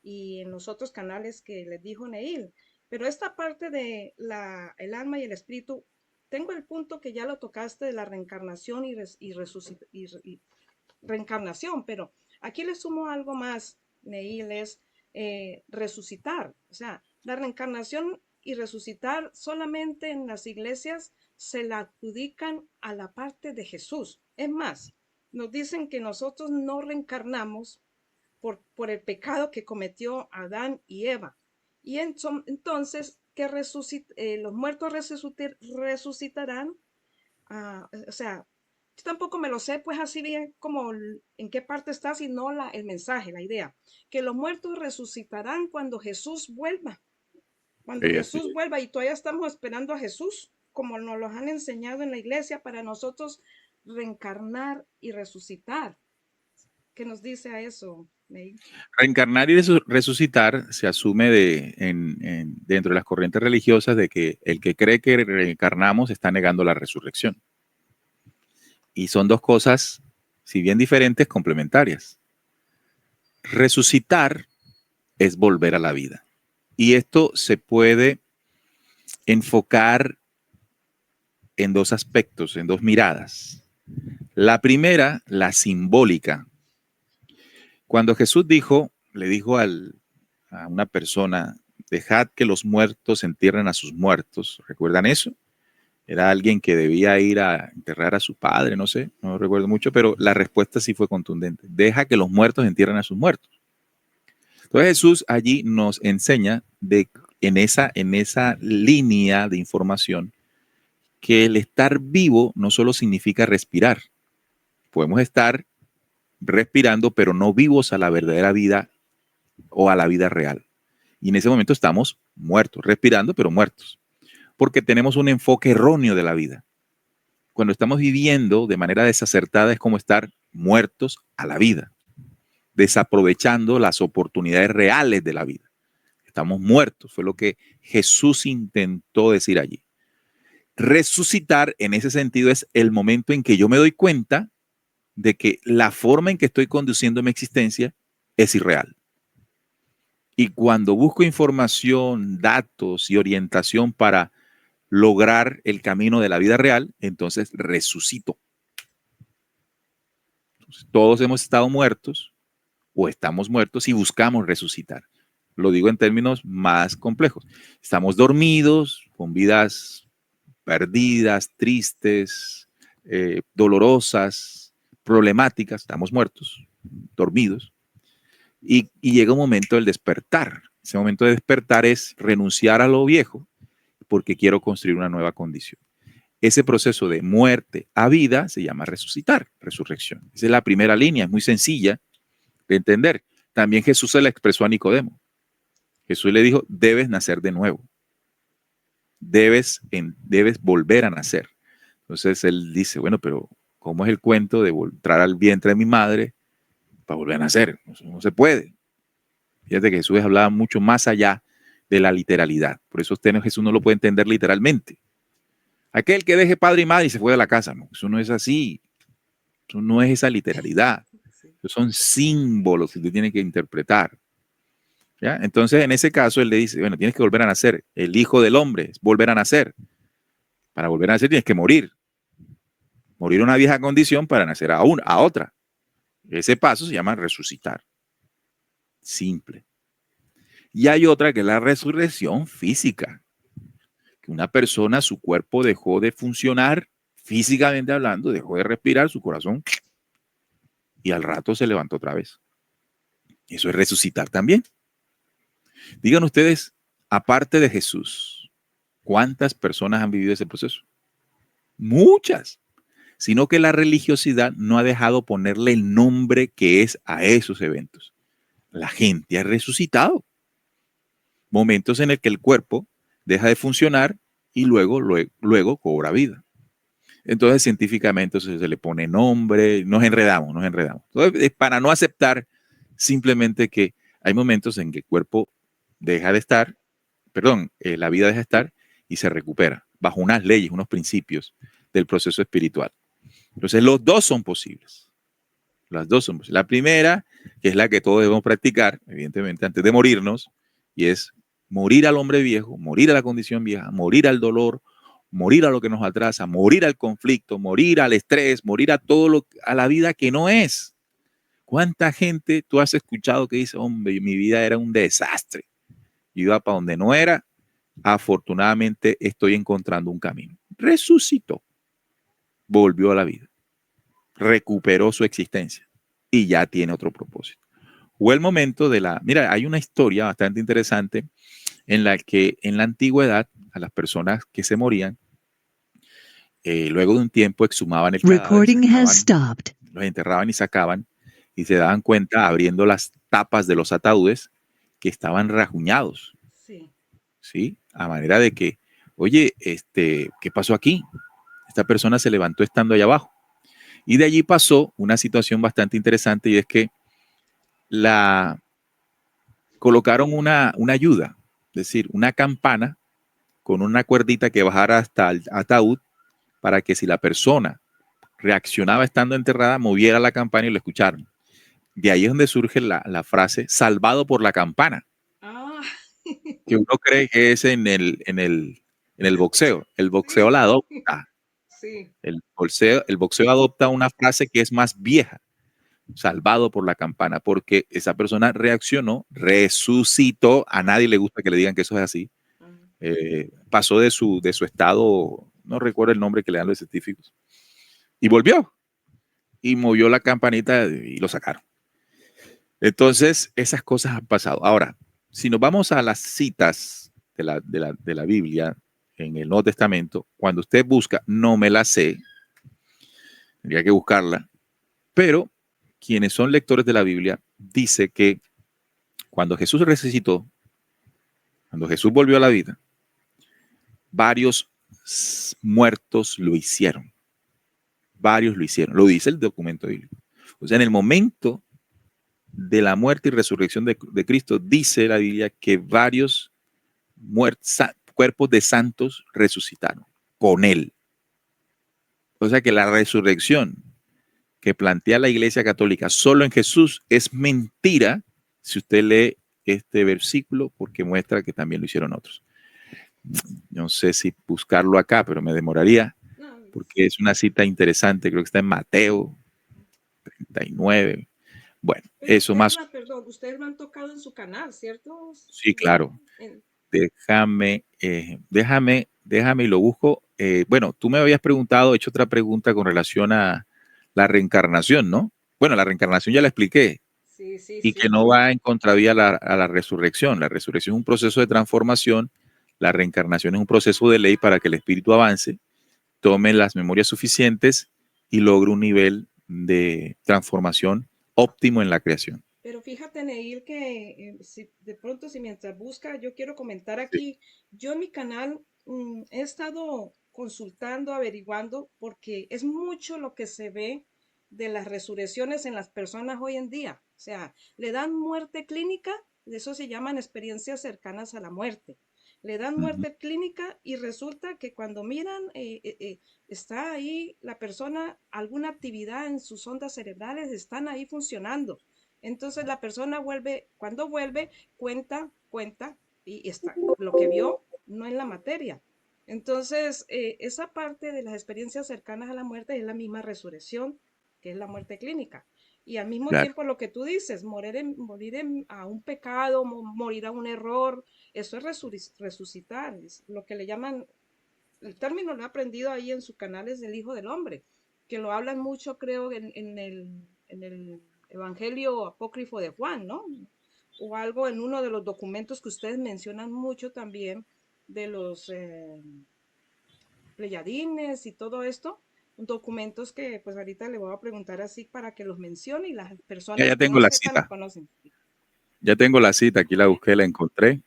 Speaker 1: y en los otros canales que les dijo Neil. Pero esta parte de el alma y el espíritu, tengo el punto que ya lo tocaste de la reencarnación y reencarnación, pero aquí le sumo algo más, Neil, es resucitar. O sea, la reencarnación y resucitar solamente en las iglesias se la adjudican a la parte de Jesús. Es más, nos dicen que nosotros no reencarnamos por el pecado que cometió Adán y Eva. Y entonces, que los muertos resucitarán. O sea, yo tampoco me lo sé, pues así bien como en qué parte está, sino el mensaje, la idea. Que los muertos resucitarán cuando Jesús vuelva. Cuando Jesús vuelva, y todavía estamos esperando a Jesús, como nos lo han enseñado en la iglesia, para nosotros reencarnar y resucitar. ¿Qué nos dice a eso, May?
Speaker 2: Reencarnar y resucitar se asume dentro de las corrientes religiosas de que el que cree que reencarnamos está negando la resurrección. Y son dos cosas, si bien diferentes, complementarias. Resucitar es volver a la vida. Y esto se puede enfocar en dos aspectos, en dos miradas. La primera, la simbólica. Cuando Jesús le dijo al a una persona, dejad que los muertos entierren a sus muertos. ¿Recuerdan eso? Era alguien que debía ir a enterrar a su padre, no sé, no recuerdo mucho, pero la respuesta sí fue contundente. Deja que los muertos entierren a sus muertos. Entonces Jesús allí nos enseña en esa línea de información que el estar vivo no solo significa respirar. Podemos estar respirando, pero no vivos a la verdadera vida o a la vida real. Y en ese momento estamos muertos, respirando, pero muertos, porque tenemos un enfoque erróneo de la vida. Cuando estamos viviendo de manera desacertada es como estar muertos a la vida, desaprovechando las oportunidades reales de la vida. Estamos muertos, fue lo que Jesús intentó decir allí. Resucitar en ese sentido es el momento en que yo me doy cuenta de que la forma en que estoy conduciendo mi existencia es irreal. Y cuando busco información, datos y orientación para lograr el camino de la vida real, entonces resucito. Entonces, todos hemos estado muertos o estamos muertos y buscamos resucitar. Lo digo en términos más complejos. Estamos dormidos, con vidas perdidas, tristes, dolorosas, problemáticas, estamos muertos, dormidos, y llega un momento del despertar. Ese momento de despertar es renunciar a lo viejo porque quiero construir una nueva condición. Ese proceso de muerte a vida se llama resucitar, resurrección. Esa es la primera línea, es muy sencilla de entender. También Jesús se la expresó a Nicodemo. Jesús le dijo, debes nacer de nuevo. Debes volver a nacer. Entonces él dice, bueno, pero ¿cómo es el cuento de entrar al vientre de mi madre para volver a nacer? No se puede. Fíjate que Jesús hablaba mucho más allá de la literalidad. Por eso Jesús no lo puede entender literalmente. Aquel que deje padre y madre y se fue de la casa. No, eso no es así. Eso no es esa literalidad. Esos son símbolos que usted tiene que interpretar. ¿Ya? Entonces, en ese caso, él le dice, bueno, tienes que volver a nacer. El Hijo del Hombre es volver a nacer. Para volver a nacer tienes que morir. Morir a una vieja condición para nacer a otra. Ese paso se llama resucitar. Simple. Y hay otra que es la resurrección física. Que una persona, su cuerpo dejó de funcionar físicamente hablando, dejó de respirar, su corazón, y al rato se levantó otra vez. Eso es resucitar también. Digan ustedes, aparte de Jesús, ¿cuántas personas han vivido ese proceso? Muchas. Sino que la religiosidad no ha dejado ponerle el nombre que es a esos eventos. La gente ha resucitado. Momentos en el que el cuerpo deja de funcionar y luego cobra vida. Entonces, científicamente se le pone nombre, nos enredamos. Entonces, es para no aceptar simplemente que hay momentos en que el cuerpo deja de estar, la vida deja de estar y se recupera bajo unas leyes, unos principios del proceso espiritual. Entonces, los dos son posibles. Las dos son posibles. La primera, que es la que todos debemos practicar, evidentemente, antes de morirnos, y es morir al hombre viejo, morir a la condición vieja, morir al dolor, morir a lo que nos atrasa, morir al conflicto, morir al estrés, morir a a la vida que no es. ¿Cuánta gente tú has escuchado que dice, hombre, mi vida era un desastre? Yo iba para donde no era. Afortunadamente estoy encontrando un camino. Resucitó, volvió a la vida, recuperó su existencia y ya tiene otro propósito. O el momento mira, hay una historia bastante interesante en la que en la antigüedad a las personas que se morían, luego de un tiempo exhumaban el cadáver, los enterraban y sacaban y se daban cuenta abriendo las tapas de los ataúdes que estaban rajuñados.
Speaker 1: Sí.
Speaker 2: ¿Sí? A manera de que, oye, ¿qué pasó aquí? Esta persona se levantó estando allá abajo. Y de allí pasó una situación bastante interesante y es que colocaron una ayuda, es decir, una campana con una cuerdita que bajara hasta el ataúd para que si la persona reaccionaba estando enterrada, moviera la campana y lo escucharan. De ahí es donde surge la frase salvado por la campana.
Speaker 1: Ah.
Speaker 2: Que uno cree que es en el boxeo. El boxeo la adopta.
Speaker 1: Sí.
Speaker 2: El boxeo adopta una frase que es más vieja, salvado por la campana, porque esa persona reaccionó, resucitó. A nadie le gusta que le digan que eso es así. Pasó de su estado, no recuerdo el nombre que le dan los científicos, y volvió y movió la campanita y lo sacaron. Entonces, esas cosas han pasado. Ahora, si nos vamos a las citas de la Biblia en el Nuevo Testamento, cuando usted busca, no me la sé, tendría que buscarla, pero quienes son lectores de la Biblia dice que cuando Jesús resucitó, cuando Jesús volvió a la vida, varios muertos lo hicieron. Varios lo hicieron. Lo dice el documento bíblico. O sea, en el momento de la muerte y resurrección de Cristo, dice la Biblia que varios cuerpos de santos resucitaron con él. O sea que la resurrección que plantea la Iglesia Católica solo en Jesús es mentira si usted lee este versículo, porque muestra que también lo hicieron otros. No sé si buscarlo acá, pero me demoraría, porque es una cita interesante, creo que está en Mateo 39. Bueno,
Speaker 1: pero
Speaker 2: eso más.
Speaker 1: Perdón, ustedes lo han tocado en su canal, ¿cierto?
Speaker 2: Sí, claro. Déjame y lo busco. Bueno, tú me habías preguntado, hecho otra pregunta con relación a la reencarnación, ¿no? Bueno, la reencarnación ya la expliqué.
Speaker 1: Sí, sí,
Speaker 2: Y
Speaker 1: sí.
Speaker 2: que no va en contravía a la resurrección. La resurrección es un proceso de transformación. La reencarnación es un proceso de ley para que el espíritu avance, tome las memorias suficientes y logre un nivel de transformación óptimo en la creación.
Speaker 1: Pero fíjate, Neil, que si, de pronto si mientras busca, yo quiero comentar
Speaker 2: Sí.
Speaker 1: aquí, yo en mi canal he estado consultando, averiguando, porque es mucho lo que se ve de las resurrecciones en las personas hoy en día. O sea, le dan muerte clínica, de eso se llaman experiencias cercanas a la muerte. Le dan muerte clínica y resulta que cuando miran, está ahí la persona, alguna actividad en sus ondas cerebrales están ahí funcionando. Entonces la persona vuelve, cuando vuelve, cuenta y está, lo que vio no en la materia. Entonces, esa parte de las experiencias cercanas a la muerte es la misma resurrección, que es la muerte clínica. Y al mismo
Speaker 2: Claro.
Speaker 1: tiempo lo que tú dices, a un pecado, morir a un error, eso es resucitar, es lo que le llaman, el término lo he aprendido ahí en su canal, es el Hijo del Hombre, que lo hablan mucho, creo, en el Evangelio apócrifo de Juan, ¿no? O algo en uno de los documentos que ustedes mencionan mucho también, de los pleyadines y todo esto, documentos que pues ahorita le voy a preguntar así para que los mencione y las
Speaker 2: Ya
Speaker 1: personas que
Speaker 2: tengo
Speaker 1: no
Speaker 2: la
Speaker 1: sepan lo
Speaker 2: cita.
Speaker 1: conocen.
Speaker 2: Ya tengo la cita. Aquí la busqué, la encontré.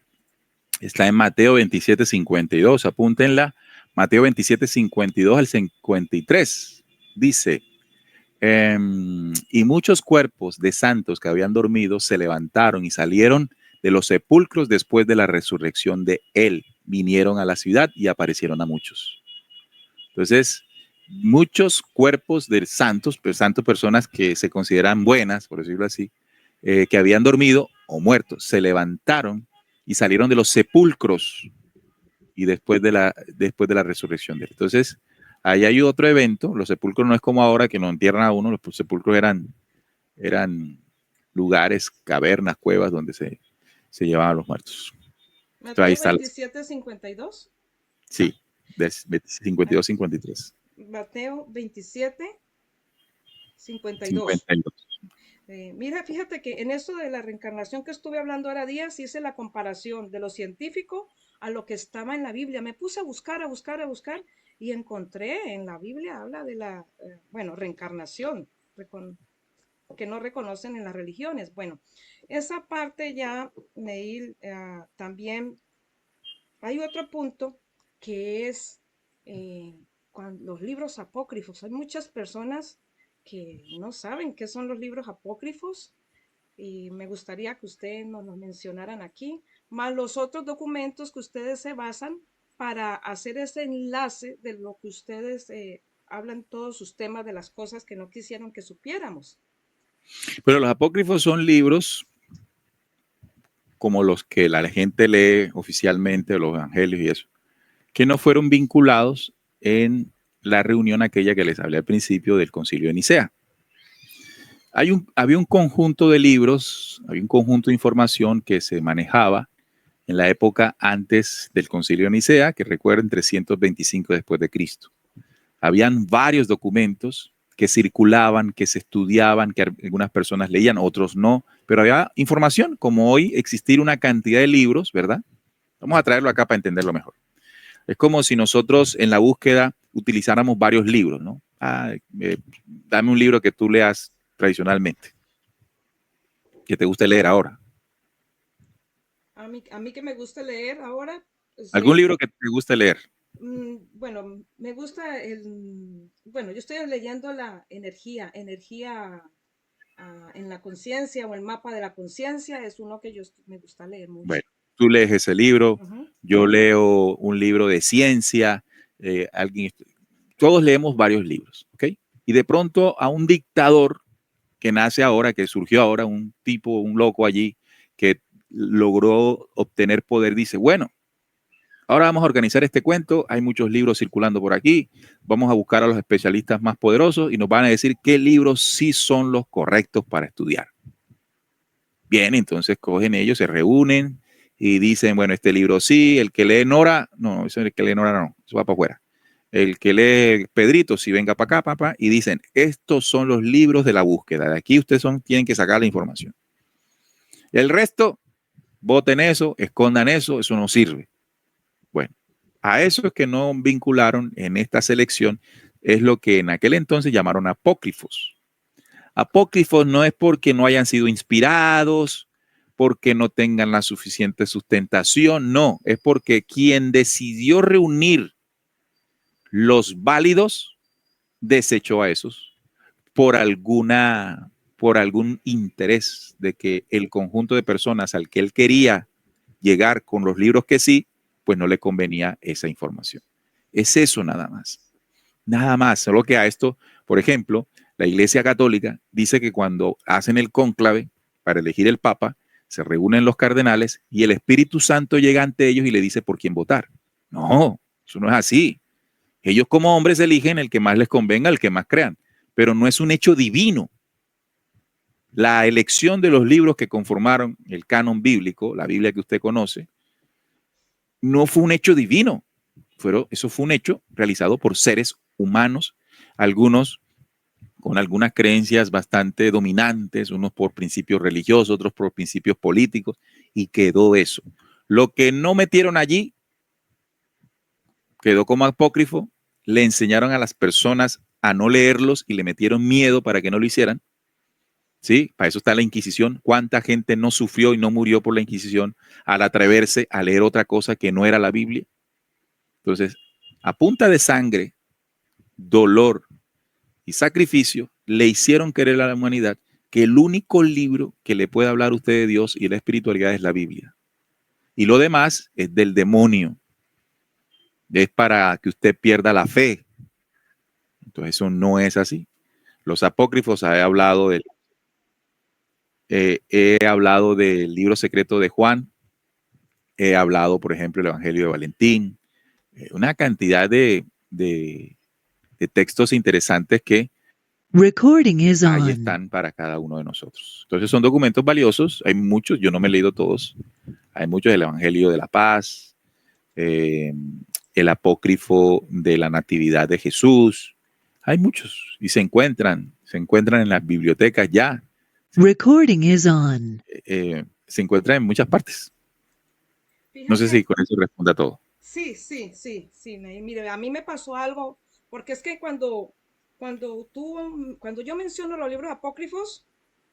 Speaker 2: Está en Mateo 27:52. Apúntenla. Mateo 27:52 al 53. Dice, y muchos cuerpos de santos que habían dormido se levantaron y salieron de los sepulcros después de la resurrección de él. Vinieron a la ciudad y aparecieron a muchos. Entonces, muchos cuerpos de santos, personas que se consideran buenas, por decirlo así, que habían dormido o muerto, se levantaron y salieron de los sepulcros y después de la resurrección de él. Entonces, ahí hay otro evento. Los sepulcros no es como ahora que nos entierran a uno. Los sepulcros eran lugares, cavernas, cuevas donde se llevaban a los muertos. Entonces, ahí
Speaker 1: Mateo
Speaker 2: está.
Speaker 1: 27:52.
Speaker 2: Sí, de 52-53.
Speaker 1: Mateo 27:52.
Speaker 2: 52.
Speaker 1: Mira, fíjate que en eso de la reencarnación que estuve hablando ahora días, hice la comparación de lo científico a lo que estaba en la Biblia. Me puse a buscar y encontré en la Biblia, habla de la, bueno, reencarnación, que no reconocen en las religiones. Bueno, esa parte ya, Neil, también hay otro punto que es cuando los libros apócrifos. Hay muchas personas que no saben qué son los libros apócrifos y me gustaría que ustedes nos lo mencionaran aquí, más los otros documentos que ustedes se basan para hacer ese enlace de lo que ustedes hablan todos sus temas de las cosas que no quisieron que supiéramos.
Speaker 2: Pero los apócrifos son libros como los que la gente lee oficialmente, los evangelios y eso, que no fueron vinculados en la reunión aquella que les hablé al principio del Concilio de Nicea. Había un conjunto de libros, había un conjunto de información que se manejaba en la época antes del Concilio de Nicea, que recuerden 325 después de Cristo. Habían varios documentos que circulaban, que se estudiaban, que algunas personas leían, otros no, pero había información, como hoy existir una cantidad de libros, ¿verdad? Vamos a traerlo acá para entenderlo mejor. Es como si nosotros en la búsqueda utilizáramos varios libros, ¿no? Dame un libro que tú leas tradicionalmente, que te guste leer ahora.
Speaker 1: A mí que me gusta leer ahora, pues,
Speaker 2: ¿Algún libro que te guste leer?
Speaker 1: bueno, me gusta bueno, yo estoy leyendo la energía en la conciencia o el mapa de la conciencia, es uno que me gusta leer mucho.
Speaker 2: Bueno, tú lees ese libro,
Speaker 1: Ujú.
Speaker 2: yo leo un libro de ciencia, alguien, todos leemos varios libros, ¿ok? Y de pronto a un dictador que nace ahora, que surgió ahora, un tipo, un loco allí, que logró obtener poder, dice, bueno, ahora vamos a organizar este cuento, hay muchos libros circulando por aquí, vamos a buscar a los especialistas más poderosos y nos van a decir qué libros sí son los correctos para estudiar. Bien, entonces cogen ellos, se reúnen y dicen, bueno, este libro sí, el que lee Nora, no, eso el que lee Nora no, eso va para afuera. El que lee Pedrito, sí, venga para acá, papá, y dicen, estos son los libros de la búsqueda, de aquí ustedes tienen que sacar la información. El resto, voten eso, escondan eso no sirve. Bueno, a eso es que no vincularon en esta selección, es lo que en aquel entonces llamaron apócrifos. Apócrifos no es porque no hayan sido inspirados, porque no tengan la suficiente sustentación, no, es porque quien decidió reunir los válidos desechó a esos por algún interés de que el conjunto de personas al que él quería llegar con los libros que sí, pues no le convenía esa información. Es eso nada más. Nada más, solo que a esto, por ejemplo, la Iglesia Católica dice que cuando hacen el cónclave para elegir el Papa, se reúnen los cardenales y el Espíritu Santo llega ante ellos y le dice por quién votar. No, eso no es así. Ellos como hombres eligen el que más les convenga, el que más crean, pero no es un hecho divino. La elección de los libros que conformaron el canon bíblico, la Biblia que usted conoce, no fue un hecho divino. Eso fue un hecho realizado por seres humanos, algunos con algunas creencias bastante dominantes, unos por principios religiosos, otros por principios políticos, y quedó eso. Lo que no metieron allí quedó como apócrifo, le enseñaron a las personas a no leerlos y le metieron miedo para que no lo hicieran. ¿Sí? Para eso está la Inquisición. ¿Cuánta gente no sufrió y no murió por la Inquisición al atreverse a leer otra cosa que no era la Biblia? Entonces, a punta de sangre, dolor y sacrificio, le hicieron querer a la humanidad que el único libro que le puede hablar a usted de Dios y de la espiritualidad es la Biblia. Y lo demás es del demonio. Es para que usted pierda la fe. Entonces eso no es así. Los apócrifos he hablado del libro secreto de Juan, he hablado, por ejemplo, del Evangelio de Valentín, una cantidad de textos interesantes que
Speaker 3: Recording is
Speaker 2: ahí
Speaker 3: on.
Speaker 2: están para cada uno de nosotros. Entonces son documentos valiosos, hay muchos, yo no me he leído todos, hay muchos del Evangelio de la Paz, eh, el apócrifo de la Natividad de Jesús, hay muchos y se encuentran en las bibliotecas ya,
Speaker 3: Recording is on.
Speaker 2: se encuentran en muchas partes. No sé si
Speaker 1: Fíjate,
Speaker 2: con eso responde a todo.
Speaker 1: sí, sí, sí, sí, mire, a mí me pasó algo, porque es que cuando yo menciono los libros apócrifos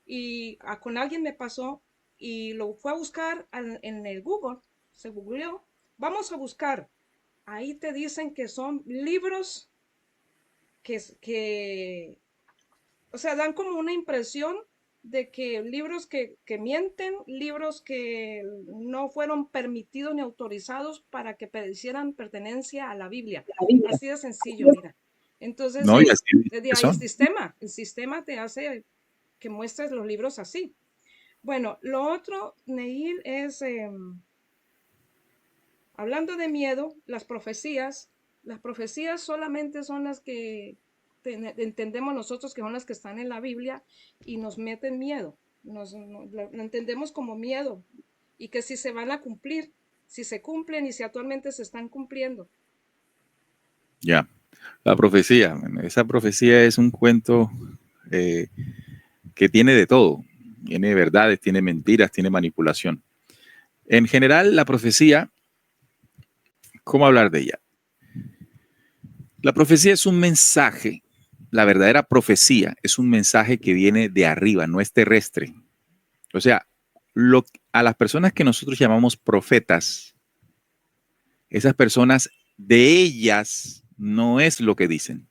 Speaker 1: y con alguien me pasó y lo fue a buscar en el Google, se googleó, vamos a buscar, ahí te dicen que son libros que, o sea, dan como una impresión de que libros que mienten, libros que no fueron permitidos ni autorizados para que hicieran pertenencia a la Biblia. Así de sencillo, mira. Entonces,
Speaker 2: No, y así
Speaker 1: desde ahí
Speaker 2: son.
Speaker 1: el sistema te hace que muestres los libros así. Bueno, lo otro, Neil, es, hablando de miedo, las profecías solamente son las que entendemos nosotros, que son las que están en la Biblia, y nos meten miedo. Lo entendemos como miedo, y que si se van a cumplir, si se cumplen y si actualmente se están cumpliendo.
Speaker 2: Ya, la profecía. Bueno, esa profecía es un cuento que tiene de todo. Tiene verdades, tiene mentiras, tiene manipulación. En general, la profecía, ¿cómo hablar de ella? La profecía es un mensaje. La verdadera profecía es un mensaje que viene de arriba, no es terrestre. O sea, a las personas que nosotros llamamos profetas, esas personas, de ellas no es lo que dicen.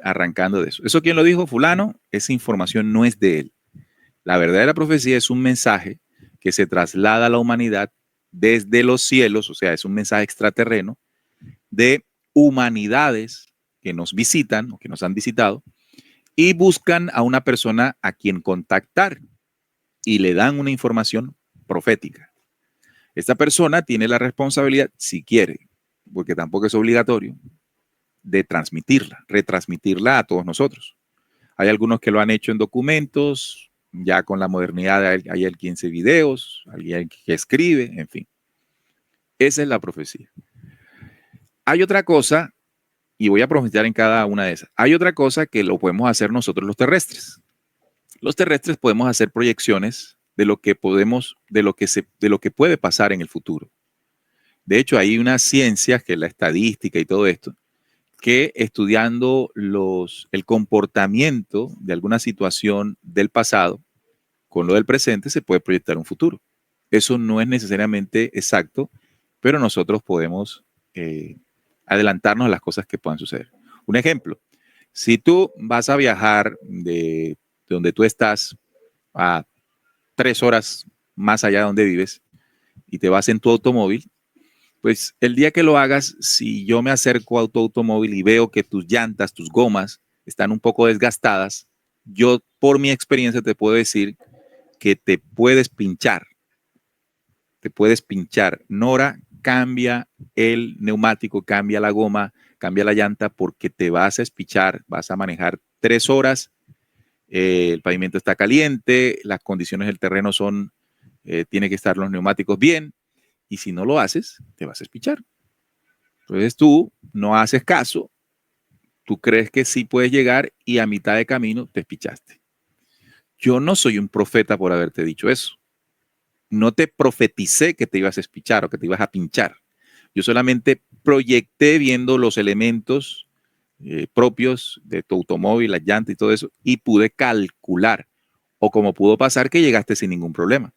Speaker 2: Arrancando de eso. ¿Eso quién lo dijo? Fulano. Esa información no es de él. La verdadera profecía es un mensaje que se traslada a la humanidad desde los cielos, o sea, es un mensaje extraterreno de humanidades que nos visitan o que nos han visitado y buscan a una persona a quien contactar y le dan una información profética. Esta persona tiene la responsabilidad, si quiere, porque tampoco es obligatorio, de transmitirla, retransmitirla a todos nosotros. Hay algunos que lo han hecho en documentos, ya con la modernidad hay el quien hace videos, alguien que escribe, en fin. Esa es la profecía. Hay otra cosa, y voy a profundizar en cada una de esas. Hay otra cosa que lo podemos hacer nosotros los terrestres. Los terrestres podemos hacer proyecciones de lo que podemos, de lo que puede pasar en el futuro. De hecho, hay una ciencia que es la estadística y todo esto, que estudiando el comportamiento de alguna situación del pasado con lo del presente se puede proyectar un futuro. Eso no es necesariamente exacto, pero nosotros podemos adelantarnos a las cosas que puedan suceder. Un ejemplo, si tú vas a viajar de donde tú estás a 3 horas más allá de donde vives y te vas en tu automóvil, pues el día que lo hagas, si yo me acerco a tu automóvil y veo que tus llantas, tus gomas están un poco desgastadas, yo por mi experiencia te puedo decir que te puedes pinchar. Te puedes pinchar. Nora, cambia el neumático, cambia la goma, cambia la llanta porque te vas a espichar, vas a manejar 3 horas, el pavimento está caliente, las condiciones del terreno son, tiene que estar los neumáticos bien, y si no lo haces, te vas a espichar. Entonces tú no haces caso, tú crees que sí puedes llegar y a mitad de camino te espichaste. Yo no soy un profeta por haberte dicho eso. No te profeticé que te ibas a espichar o que te ibas a pinchar. Yo solamente proyecté viendo los elementos propios de tu automóvil, las llantas y todo eso, y pude calcular, o como pudo pasar que llegaste sin ningún problema.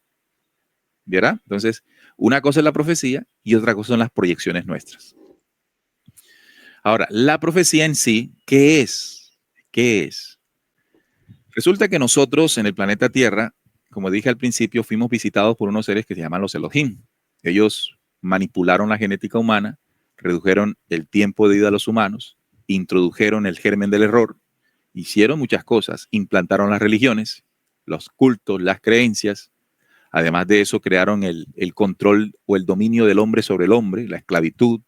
Speaker 2: ¿Verdad? Entonces, una cosa es la profecía y otra cosa son las proyecciones nuestras. Ahora, la profecía en sí, ¿qué es? ¿Qué es? Resulta que nosotros en el planeta Tierra, como dije al principio, fuimos visitados por unos seres que se llaman los Elohim. Ellos manipularon la genética humana, redujeron el tiempo de vida de los humanos, introdujeron el germen del error, hicieron muchas cosas, implantaron las religiones, los cultos, las creencias. Además de eso, crearon el control o el dominio del hombre sobre el hombre, la esclavitud,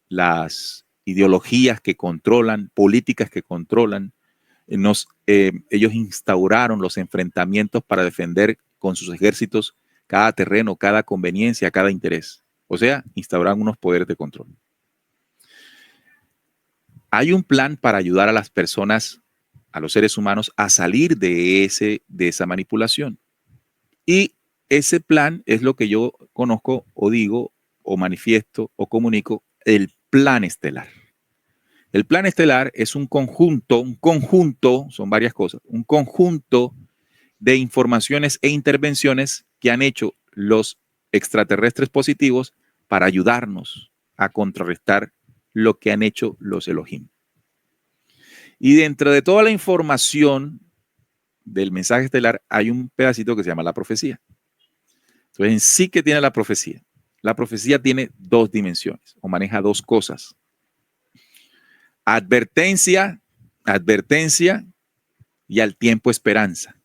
Speaker 2: las ideologías que controlan, políticas que controlan. Ellos instauraron los enfrentamientos para defender con sus ejércitos cada terreno, cada conveniencia, cada interés. O sea, instauraron unos poderes de control. Hay un plan para ayudar a las personas, a los seres humanos, a salir de esa manipulación. Y ese plan es lo que yo conozco o digo o manifiesto o comunico, el plan estelar. El plan estelar es un conjunto, son varias cosas, un conjunto de informaciones e intervenciones que han hecho los extraterrestres positivos para ayudarnos a contrarrestar lo que han hecho los Elohim. Y dentro de toda la información del mensaje estelar hay un pedacito que se llama la profecía. Entonces, en sí, ¿qué tiene la profecía? La profecía tiene 2 dimensiones o maneja 2 cosas. Advertencia y al tiempo esperanza.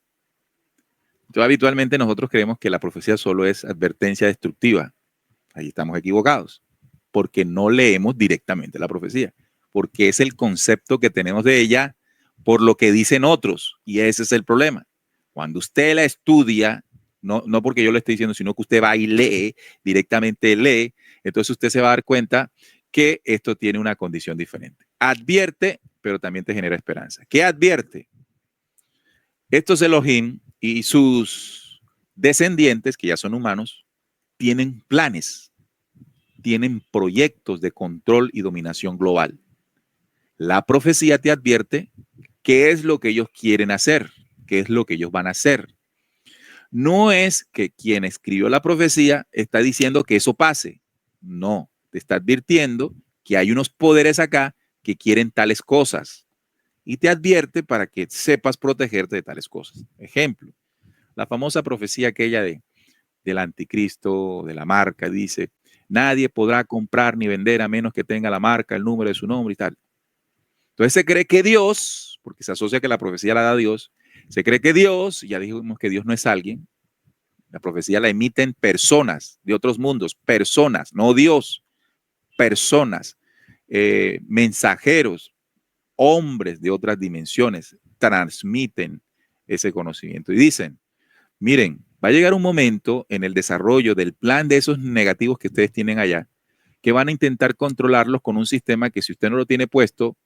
Speaker 2: Entonces, habitualmente nosotros creemos que la profecía solo es advertencia destructiva. Ahí estamos equivocados, porque no leemos directamente la profecía. porque es el concepto que tenemos de ella por lo que dicen otros, y ese es el problema. Cuando usted la estudia, no porque yo lo esté diciendo, sino que usted va y lee, directamente lee, entonces usted se va a dar cuenta que esto tiene una condición diferente. Advierte, pero también te genera esperanza. ¿Qué advierte? Estos Elohim y sus descendientes, que ya son humanos, tienen planes, tienen proyectos de control y dominación global. La profecía te advierte qué es lo que ellos quieren hacer, qué es lo que ellos van a hacer. No es que quien escribió la profecía está diciendo que eso pase. No, te está advirtiendo que hay unos poderes acá que quieren tales cosas y te advierte para que sepas protegerte de tales cosas. Ejemplo, la famosa profecía aquella del anticristo, de la marca, dice, nadie podrá comprar ni vender a menos que tenga la marca, el número de su nombre y tal. Entonces se cree que Dios, porque se asocia que la profecía la da Dios, se cree que Dios, ya dijimos que Dios no es alguien, la profecía la emiten personas de otros mundos, personas, no Dios, personas, mensajeros, hombres de otras dimensiones, transmiten ese conocimiento y dicen, miren, va a llegar un momento en el desarrollo del plan de esos negativos que ustedes tienen allá, que van a intentar controlarlos con un sistema que si usted no lo tiene puesto,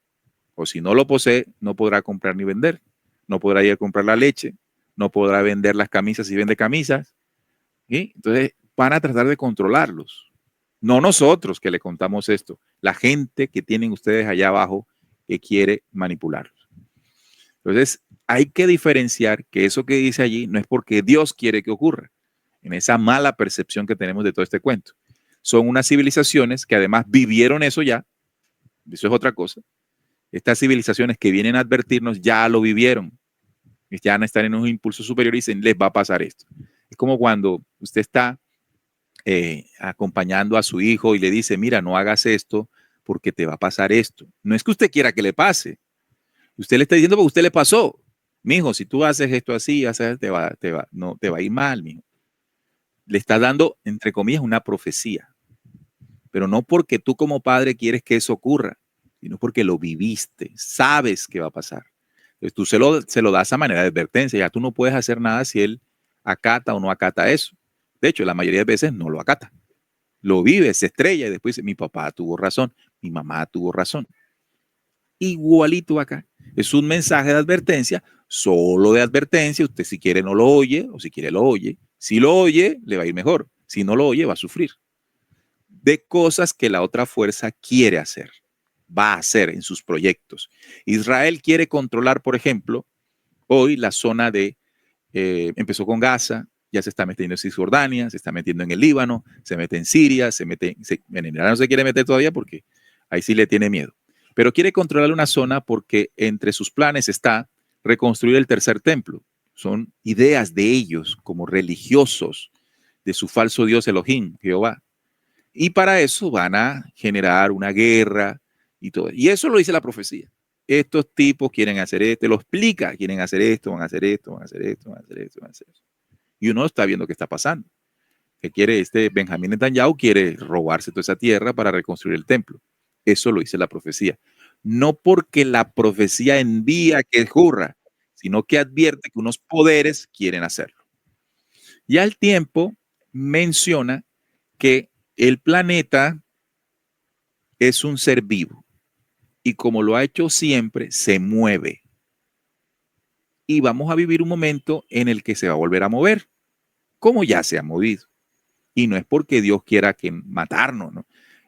Speaker 2: o si no lo posee, no podrá comprar ni vender. No podrá ir a comprar la leche, no podrá vender las camisas si vende camisas. ¿Sí? Entonces van a tratar de controlarlos. No nosotros que le contamos esto, la gente que tienen ustedes allá abajo que quiere manipularlos. Entonces hay que diferenciar que eso que dice allí no es porque Dios quiere que ocurra, en esa mala percepción que tenemos de todo este cuento. Son unas civilizaciones que además vivieron eso ya, eso es otra cosa. Estas civilizaciones que vienen a advertirnos ya lo vivieron, ya están en un impulso superior y dicen, les va a pasar esto. Es como cuando usted está acompañando a su hijo y le dice, mira, no hagas esto porque te va a pasar esto. No es que usted quiera que le pase. Usted le está diciendo porque usted le pasó. Mijo, si tú haces esto así, te va a ir mal, mijo. Le está dando, entre comillas, una profecía. Pero no porque tú como padre quieres que eso ocurra, sino porque lo viviste, sabes que va a pasar. Entonces tú se lo das a manera de advertencia. Ya tú no puedes hacer nada si él acata o no acata eso. De hecho, la mayoría de veces no lo acata. Lo vive, se estrella y después dice, mi papá tuvo razón, mi mamá tuvo razón. Igualito acá. Es un mensaje de advertencia, solo de advertencia. Usted si quiere no lo oye o si quiere lo oye. Si lo oye, le va a ir mejor. Si no lo oye, va a sufrir. De cosas que la otra fuerza quiere hacer, va a hacer en sus proyectos. Israel quiere controlar, por ejemplo, hoy la zona empezó con Gaza, ya se está metiendo en Cisjordania, se está metiendo en el Líbano, se mete en Siria, en Irak no se quiere meter todavía porque ahí sí le tiene miedo. Pero quiere controlar una zona porque entre sus planes está reconstruir el tercer templo. Son ideas de ellos como religiosos de su falso dios Elohim, Jehová. Y para eso van a generar una guerra y todo. Y eso lo dice la profecía. Estos tipos quieren hacer esto, lo explica, quieren hacer esto, van a hacer esto, van a hacer esto, van a hacer esto, van a hacer esto. Y uno está viendo qué está pasando. Que quiere Benjamín Netanyahu quiere robarse toda esa tierra para reconstruir el templo. Eso lo dice la profecía. No porque la profecía envía que ocurra, sino que advierte que unos poderes quieren hacerlo. Y al tiempo menciona que el planeta es un ser vivo y como lo ha hecho siempre, se mueve. Y vamos a vivir un momento en el que se va a volver a mover, como ya se ha movido. Y no es porque Dios quiera que matarnos, ¿no?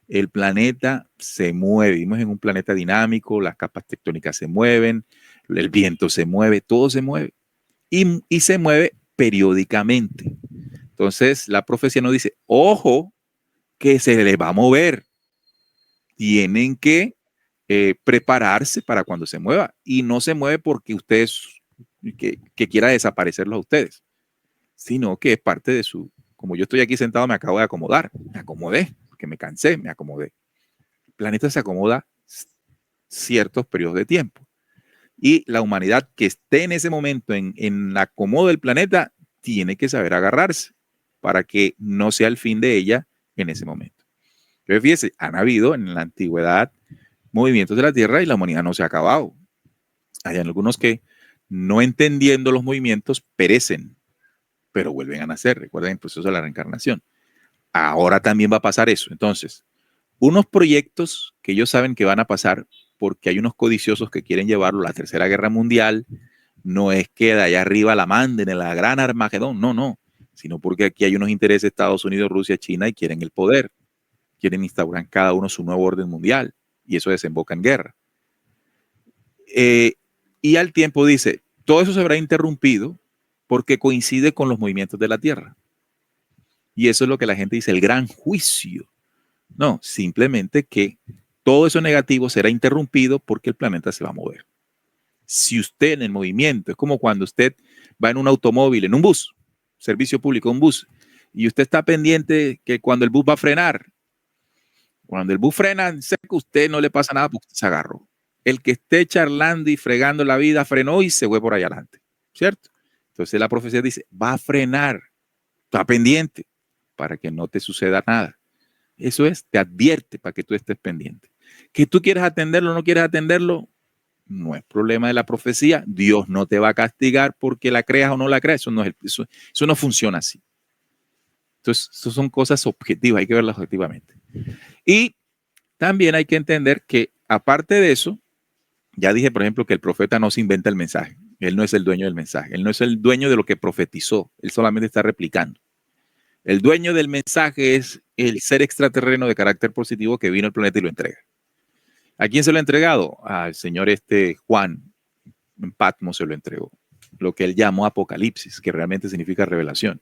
Speaker 2: El planeta se mueve, vivimos en un planeta dinámico, las capas tectónicas se mueven, el viento se mueve, todo se mueve. Y se mueve periódicamente. Entonces la profecía nos dice, ojo, que se le va a mover. Tienen que prepararse para cuando se mueva. Y no se mueve porque que quiera desaparecerlos a ustedes, sino que es parte de su, como yo estoy aquí sentado, me acabo de acomodar, me acomodé, porque me cansé, me acomodé. El planeta se acomoda ciertos periodos de tiempo. Y la humanidad que esté en ese momento en el acomodo del planeta, tiene que saber agarrarse para que no sea el fin de ella en ese momento. Entonces, fíjese, han habido en la antigüedad movimientos de la Tierra y la humanidad no se ha acabado. Hay algunos que, no entendiendo los movimientos, perecen, pero vuelven a nacer. Recuerden el proceso de la reencarnación. Ahora también va a pasar eso. Entonces, unos proyectos que ellos saben que van a pasar porque hay unos codiciosos que quieren llevarlo a la Tercera Guerra Mundial, no es que de allá arriba la manden en la gran Armagedón, no, sino porque aquí hay unos intereses de Estados Unidos, Rusia, China y quieren el poder, quieren instaurar cada uno su nuevo orden mundial y eso desemboca en guerra. Y al tiempo dice, todo eso se habrá interrumpido porque coincide con los movimientos de la Tierra. Y eso es lo que la gente dice, el gran juicio. No, simplemente que todo eso negativo será interrumpido porque el planeta se va a mover. Si usted en el movimiento, es como cuando usted va en un automóvil, en un bus, servicio público, un bus, y usted está pendiente que cuando el bus va a frenar, cuando el bus frena, sé que a usted no le pasa nada porque usted se agarró. El que esté charlando y fregando la vida frenó y se fue por allá adelante, ¿cierto? Entonces la profecía dice, va a frenar, está pendiente para que no te suceda nada. Eso es, te advierte para que tú estés pendiente. Que tú quieras atenderlo o no quieras atenderlo, no es problema de la profecía. Dios no te va a castigar porque la creas o no la creas. Eso no funciona así. Entonces, eso son cosas objetivas, hay que verlas objetivamente. Y también hay que entender que, aparte de eso, ya dije, por ejemplo, que el profeta no se inventa el mensaje. Él no es el dueño del mensaje. Él no es el dueño de lo que profetizó. Él solamente está replicando. El dueño del mensaje es el ser extraterreno de carácter positivo que vino al planeta y lo entrega. ¿A quién se lo ha entregado? Al señor Juan en Patmos se lo entregó. Lo que él llamó Apocalipsis, que realmente significa revelación.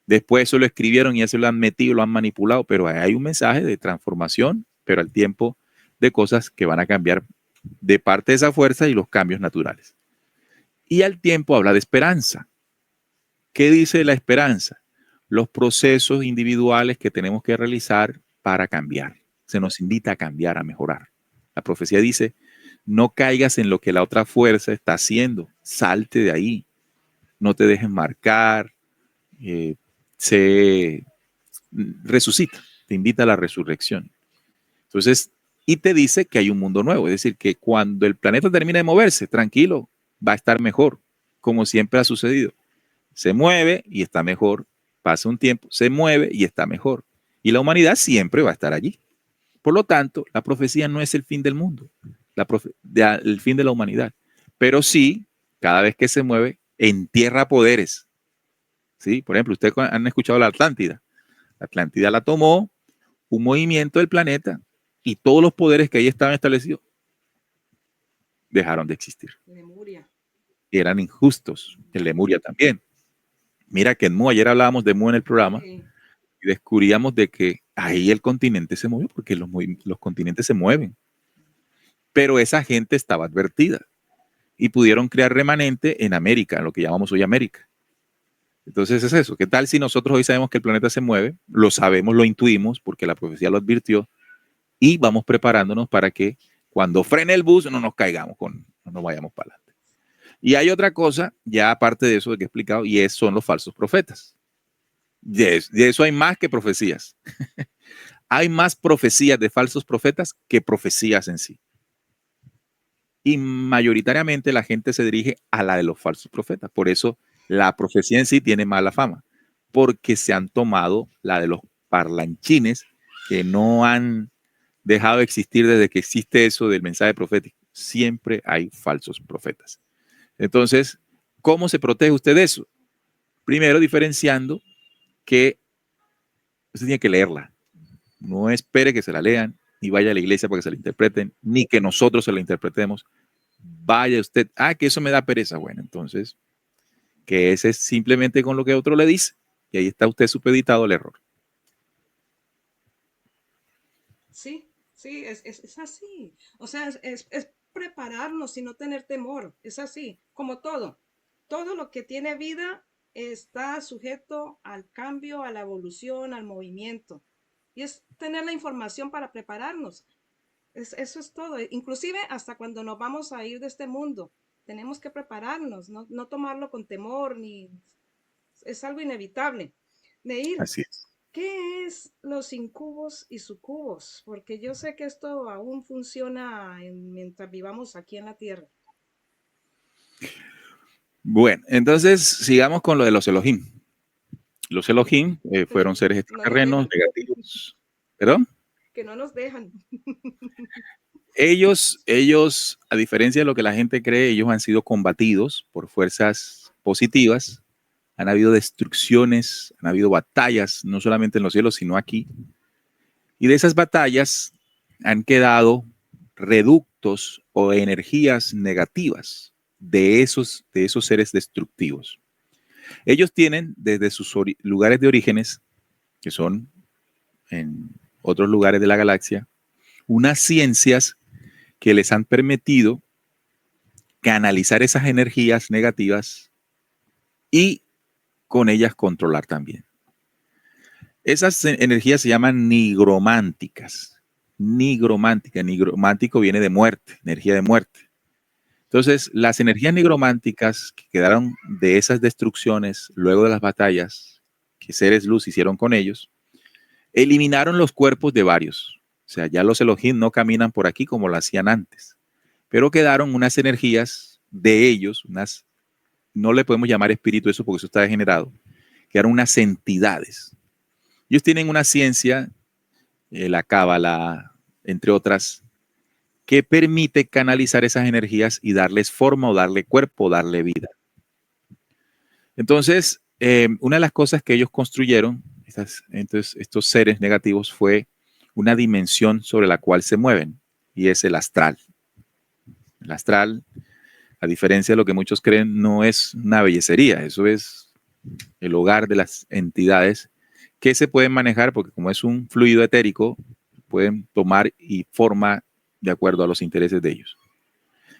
Speaker 2: Después eso lo escribieron y eso lo han metido, lo han manipulado, pero hay un mensaje de transformación, pero al tiempo de cosas que van a cambiar de parte de esa fuerza y los cambios naturales. Y al tiempo habla de esperanza. ¿Qué dice la esperanza? Los procesos individuales que tenemos que realizar para cambiar. Se nos invita a cambiar, a mejorar. La profecía dice, no caigas en lo que la otra fuerza está haciendo, salte de ahí, no te dejes marcar, se resucita, te invita a la resurrección. Entonces, y te dice que hay un mundo nuevo, es decir, que cuando el planeta termine de moverse, tranquilo, va a estar mejor, como siempre ha sucedido. Se mueve y está mejor, pasa un tiempo, se mueve y está mejor. Y la humanidad siempre va a estar allí. Por lo tanto, la profecía no es el fin del mundo, el fin de la humanidad, pero sí, cada vez que se mueve, entierra poderes. ¿Sí? Por ejemplo, ustedes han escuchado la Atlántida. La Atlántida la tomó un movimiento del planeta y todos los poderes que ahí estaban establecidos dejaron de existir.
Speaker 1: Lemuria.
Speaker 2: Eran injustos. En Lemuria también. Mira que en Mu, ayer hablábamos de Mu en el programa,
Speaker 1: Sí.
Speaker 2: y descubríamos de que ahí el continente se movió porque los continentes se mueven. Pero esa gente estaba advertida y pudieron crear remanente en América, en lo que llamamos hoy América. Entonces es eso. ¿Qué tal si nosotros hoy sabemos que el planeta se mueve? Lo sabemos, lo intuimos porque la profecía lo advirtió y vamos preparándonos para que cuando frene el bus no nos caigamos, no nos vayamos para adelante. Y hay otra cosa, ya aparte de eso que he explicado, y son los falsos profetas. De eso hay más que profecías. Hay más profecías de falsos profetas que profecías en sí. Y mayoritariamente la gente se dirige a la de los falsos profetas. Por eso la profecía en sí tiene mala fama, porque se han tomado la de los parlanchines que no han dejado de existir desde que existe eso del mensaje profético. Siempre hay falsos profetas. Entonces, ¿cómo se protege usted de eso? Primero, diferenciando que usted tiene que leerla. No espere que se la lean, ni vaya a la iglesia para que se la interpreten, ni que nosotros se la interpretemos. Vaya usted, que eso me da pereza. Bueno, entonces, que ese es simplemente con lo que otro le dice. Y ahí está usted supeditado al error.
Speaker 1: Sí, sí, es así. O sea, es prepararnos y no tener temor. Es así, como todo. Todo lo que tiene vida está sujeto al cambio, a la evolución, al movimiento. Y es tener la información para prepararnos. Eso es todo. Inclusive hasta cuando nos vamos a ir de este mundo, tenemos que prepararnos, no tomarlo con temor, ni es algo inevitable. Neil,
Speaker 2: Así es.
Speaker 1: ¿qué es los incubos y sucubos? Porque yo sé que esto aún funciona mientras vivamos aquí en la Tierra.
Speaker 2: Bueno, entonces sigamos con lo de los Elohim. Los Elohim fueron seres
Speaker 1: No nos
Speaker 2: extraterrenos
Speaker 1: dejan,
Speaker 2: negativos. ¿Perdón?
Speaker 1: que no nos dejan.
Speaker 2: Ellos, a diferencia de lo que la gente cree, ellos han sido combatidos por fuerzas positivas. Han habido destrucciones, han habido batallas, no solamente en los cielos, sino aquí. Y de esas batallas han quedado reductos o energías negativas de esos seres destructivos. Ellos tienen desde sus lugares de orígenes, que son en otros lugares de la galaxia, unas ciencias que les han permitido canalizar esas energías negativas y con ellas controlar también. Esas energías se llaman nigrománticas. Nigromántico viene de muerte, energía de muerte. Entonces, las energías nigrománticas que quedaron de esas destrucciones luego de las batallas que seres luz hicieron con ellos, eliminaron los cuerpos de varios. O sea, ya los Elohim no caminan por aquí como lo hacían antes, pero quedaron unas energías de ellos, no le podemos llamar espíritu eso porque eso está degenerado, quedaron unas entidades. Ellos tienen una ciencia, la cábala, entre otras, que permite canalizar esas energías y darles forma o darle cuerpo, darle vida. Entonces, una de las cosas que ellos construyeron, estos seres negativos, fue una dimensión sobre la cual se mueven, y es el astral. El astral, a diferencia de lo que muchos creen, no es una bellecería, eso es el hogar de las entidades que se pueden manejar, porque como es un fluido etérico, pueden tomar y forma de acuerdo a los intereses de ellos.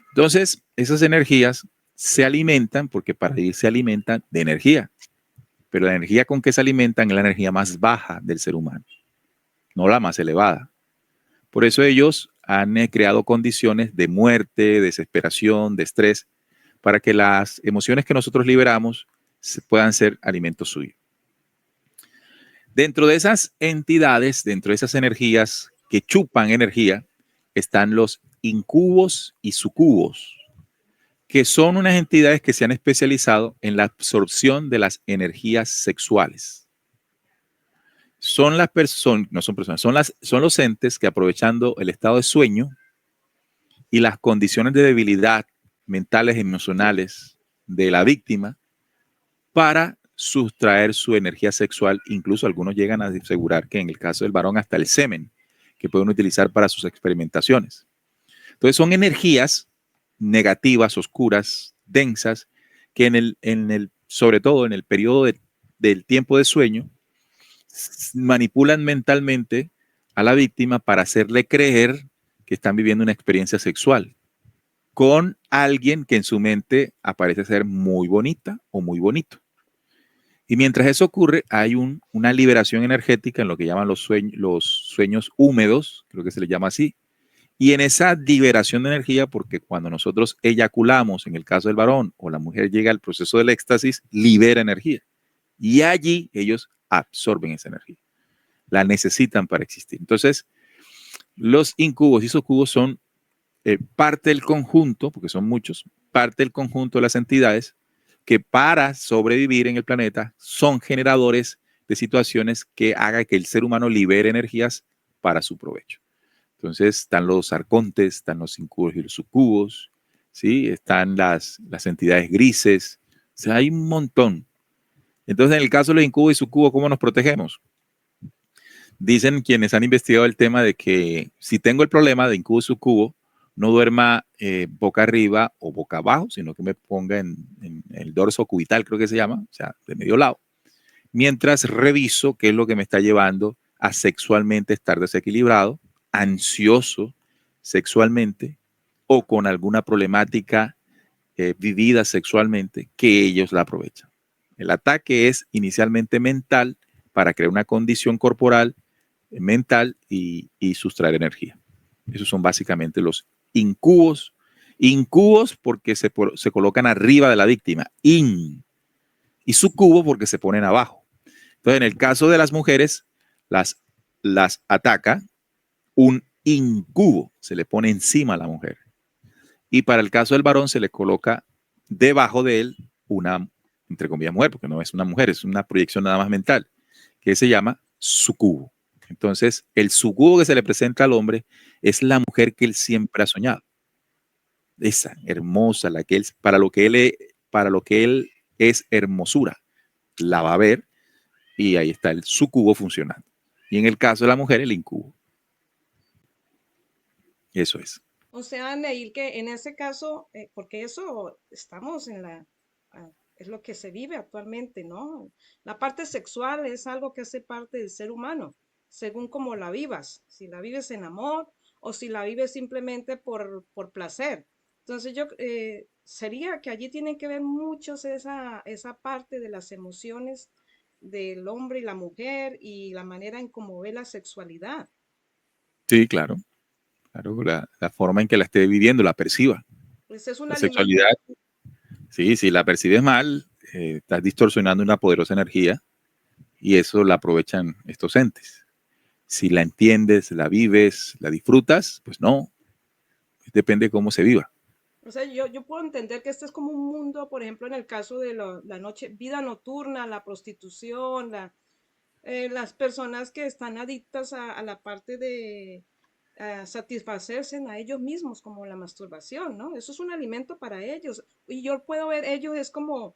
Speaker 2: Entonces, esas energías se alimentan, porque para vivir se alimentan de energía, pero la energía con que se alimentan es la energía más baja del ser humano, no la más elevada. Por eso ellos han creado condiciones de muerte, desesperación, de estrés, para que las emociones que nosotros liberamos puedan ser alimentos suyos. Dentro de esas entidades, dentro de esas energías que chupan energía, están los incubos y sucubos, que son unas entidades que se han especializado en la absorción de las energías sexuales. Son las personas, no son personas, son los entes que aprovechando el estado de sueño y las condiciones de debilidad mentales y emocionales de la víctima para sustraer su energía sexual. Incluso algunos llegan a asegurar que en el caso del varón hasta el semen que pueden utilizar para sus experimentaciones. Entonces son energías negativas, oscuras, densas, que sobre todo en el periodo del tiempo de sueño, manipulan mentalmente a la víctima para hacerle creer que están viviendo una experiencia sexual con alguien que en su mente aparece ser muy bonita o muy bonito. Y mientras eso ocurre, hay una liberación energética en lo que llaman los sueños húmedos, creo que se les llama así. Y en esa liberación de energía, porque cuando nosotros eyaculamos, en el caso del varón, o la mujer llega al proceso del éxtasis, libera energía. Y allí ellos absorben esa energía. La necesitan para existir. Entonces, los incubos y sucubos son parte del conjunto, porque son muchos, parte del conjunto de las entidades que para sobrevivir en el planeta son generadores de situaciones que hagan que el ser humano libere energías para su provecho. Entonces están los arcontes, están los incubos y los sucubos, ¿sí? Están las entidades grises, o sea, hay un montón. Entonces, en el caso de los incubos y sucubos, ¿cómo nos protegemos? Dicen quienes han investigado el tema de que si tengo el problema de incubo y sucubo, no duerma boca arriba o boca abajo, sino que me ponga en el dorso cubital, creo que se llama, o sea, de medio lado, mientras reviso qué es lo que me está llevando a sexualmente estar desequilibrado, ansioso sexualmente o con alguna problemática vivida sexualmente que ellos la aprovechan. El ataque es inicialmente mental para crear una condición corporal mental y sustraer energía. Esos son básicamente los incubos. Incubos porque se colocan arriba de la víctima. Y sucubo porque se ponen abajo. Entonces, en el caso de las mujeres, las, las ataca un incubo, se le pone encima a la mujer. Y para el caso del varón se le coloca debajo de él una, entre comillas, mujer, porque no es una mujer, es una proyección nada más mental, que se llama sucubo. Entonces, el sucubo que se le presenta al hombre es la mujer que él siempre ha soñado. Esa hermosa, la que él, para lo que él es hermosura, la va a ver y ahí está el sucubo funcionando. Y en el caso de la mujer, el incubo. Eso es.
Speaker 1: O sea, Neil, que en ese caso, porque eso estamos en es lo que se vive actualmente, ¿no? La parte sexual es algo que hace parte del ser humano, según cómo la vivas, si la vives en amor o si la vives simplemente por placer. Entonces sería que allí tienen que ver muchos esa parte de las emociones del hombre y la mujer y la manera en cómo ve la sexualidad.
Speaker 2: Sí, claro. Claro, la forma en que la esté viviendo, la perciba.
Speaker 1: Pues es un
Speaker 2: La
Speaker 1: alimento.
Speaker 2: sexualidad, sí, si la percibes mal, estás distorsionando una poderosa energía y eso la aprovechan estos entes. Si la entiendes, la vives, la disfrutas, pues no, depende de cómo se viva.
Speaker 1: O sea, yo puedo entender que este es como un mundo, por ejemplo, en el caso de la noche, vida nocturna, la prostitución, las personas que están adictas a la parte de satisfacerse a ellos mismos, como la masturbación, ¿no? Eso es un alimento para ellos. Y yo puedo ver, ellos es como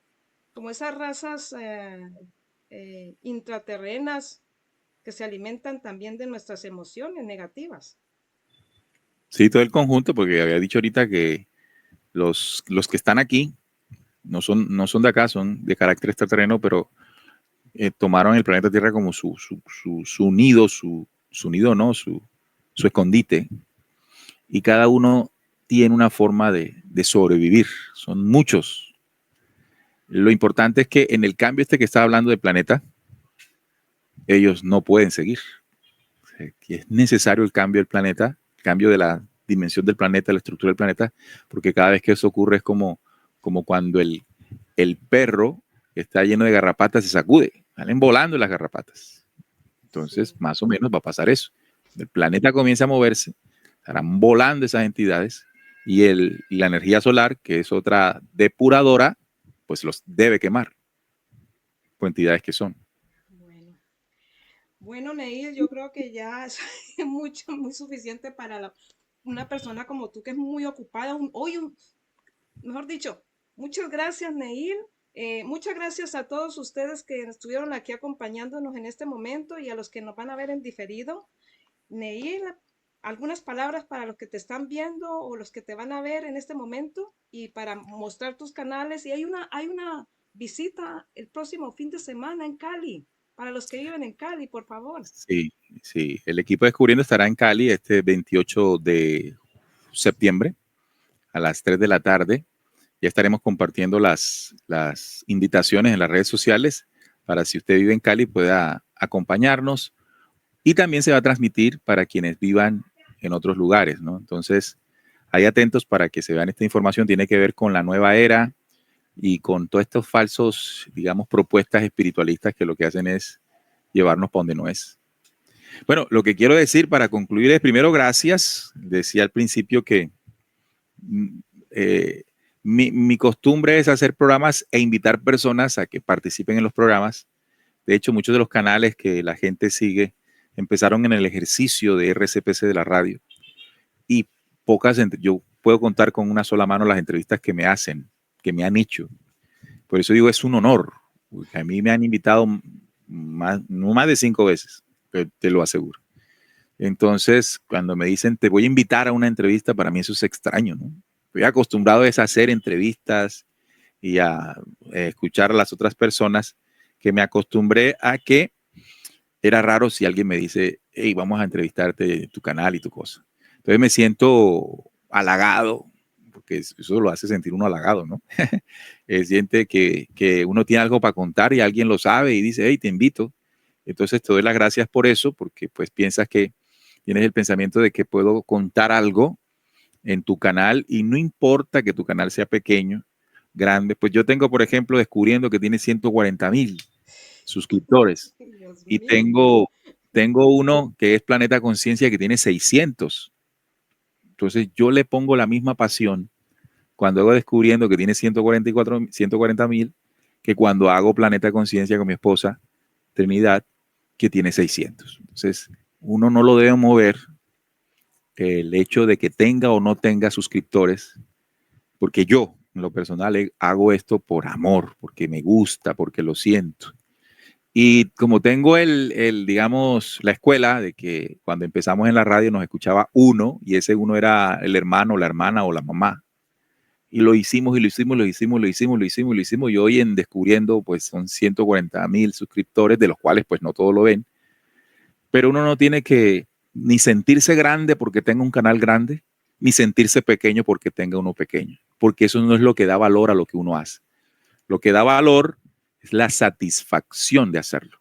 Speaker 1: esas razas intraterrenas que se alimentan también de nuestras emociones negativas.
Speaker 2: Sí, todo el conjunto, porque había dicho ahorita que los que están aquí no son de acá, son de carácter extraterreno, pero tomaron el planeta Tierra como su nido, su nido, no, su escondite, y cada uno tiene una forma de sobrevivir. Son muchos. Lo importante es que en el cambio este que está hablando del planeta, ellos no pueden seguir. O sea, que es necesario el cambio del planeta, el cambio de la dimensión del planeta, la estructura del planeta, porque cada vez que eso ocurre es como cuando el perro está lleno de garrapatas se sacude, salen volando las garrapatas. Entonces,
Speaker 1: Sí.
Speaker 2: más o menos va a pasar eso. El planeta comienza a moverse, estarán volando esas entidades y la energía solar, que es otra depuradora, pues los debe quemar por entidades que son.
Speaker 1: Bueno. Bueno, Neil, yo creo que ya es mucho, muy suficiente para una persona como tú que es muy ocupada. Mejor dicho, muchas gracias, Neil. Muchas gracias a todos ustedes que estuvieron aquí acompañándonos en este momento y a los que nos van a ver en diferido. Neil, algunas palabras para los que te están viendo o los que te van a ver en este momento y para mostrar tus canales. Y hay una visita el próximo fin de semana en Cali, para los que viven en Cali, por favor.
Speaker 2: Sí, sí. El equipo Descubriendo estará en Cali este 28 de septiembre a las 3 de la tarde. Ya estaremos compartiendo las invitaciones en las redes sociales para si usted vive en Cali pueda acompañarnos y también se va a transmitir para quienes vivan en otros lugares, ¿no? Entonces, ahí atentos para que se vean esta información. Tiene que ver con la nueva era y con todos estos falsos, digamos, propuestas espiritualistas que lo que hacen es llevarnos para donde no es. Bueno, lo que quiero decir para concluir es primero gracias. Decía al principio que eh, mi costumbre es hacer programas e invitar personas a que participen en los programas. De hecho, muchos de los canales que la gente sigue empezaron en el ejercicio de RCPC de la radio y yo puedo contar con una sola mano las entrevistas que me hacen, que me han hecho. Por eso digo, es un honor. A mí me han invitado no más de 5 veces, te lo aseguro. Entonces, cuando me dicen, te voy a invitar a una entrevista, para mí eso es extraño, ¿no? Estoy acostumbrado a hacer entrevistas y a escuchar a las otras personas, que me acostumbré a que era raro si alguien me dice, hey, vamos a entrevistarte en tu canal y tu cosa. Entonces me siento halagado, porque eso lo hace sentir uno halagado, ¿no? Siente que uno tiene algo para contar y alguien lo sabe y dice, hey, te invito. Entonces te doy las gracias por eso, porque pues piensas que tienes el pensamiento de que puedo contar algo en tu canal y no importa que tu canal sea pequeño, grande. Pues yo tengo, por ejemplo, descubriendo que tiene 140,000 suscriptores
Speaker 1: Dios
Speaker 2: y
Speaker 1: mío.
Speaker 2: Tengo uno que es Planeta Conciencia que tiene 600. Entonces yo le pongo la misma pasión cuando hago descubriendo que tiene 140.000 que cuando hago Planeta Conciencia con mi esposa Trinidad que tiene 600. Entonces uno no lo debe mover el hecho de que tenga o no tenga suscriptores, porque yo en lo personal hago esto por amor, porque me gusta, porque lo siento. Y como tengo digamos, la escuela de que cuando empezamos en la radio nos escuchaba uno y ese uno era el hermano, la hermana o la mamá. Y lo hicimos y lo hicimos, lo hicimos, lo hicimos, lo hicimos, lo hicimos. Y hoy en Descubriendo, pues son 140.000 suscriptores, de los cuales pues no todos lo ven. Pero uno no tiene que ni sentirse grande porque tenga un canal grande, ni sentirse pequeño porque tenga uno pequeño. Porque eso no es lo que da valor a lo que uno hace. Lo que da valor es la satisfacción de hacerlo.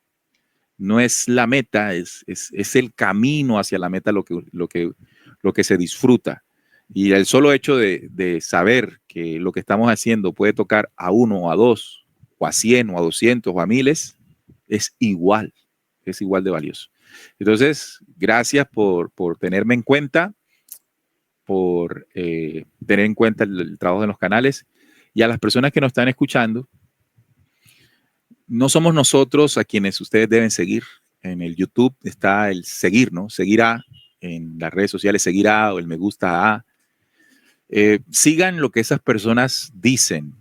Speaker 2: No es la meta, es el camino hacia la meta lo que se disfruta. Y el solo hecho de saber que lo que estamos haciendo puede tocar a uno o a dos, o a 100 o a 200 o a miles, es igual de valioso. Entonces, gracias por tenerme en cuenta, por tener en cuenta el trabajo de los canales y a las personas que nos están escuchando. No somos nosotros a quienes ustedes deben seguir. En el YouTube está el seguir, ¿no? Seguir a, en las redes sociales, seguir a o el me gusta a. Sigan lo que esas personas dicen,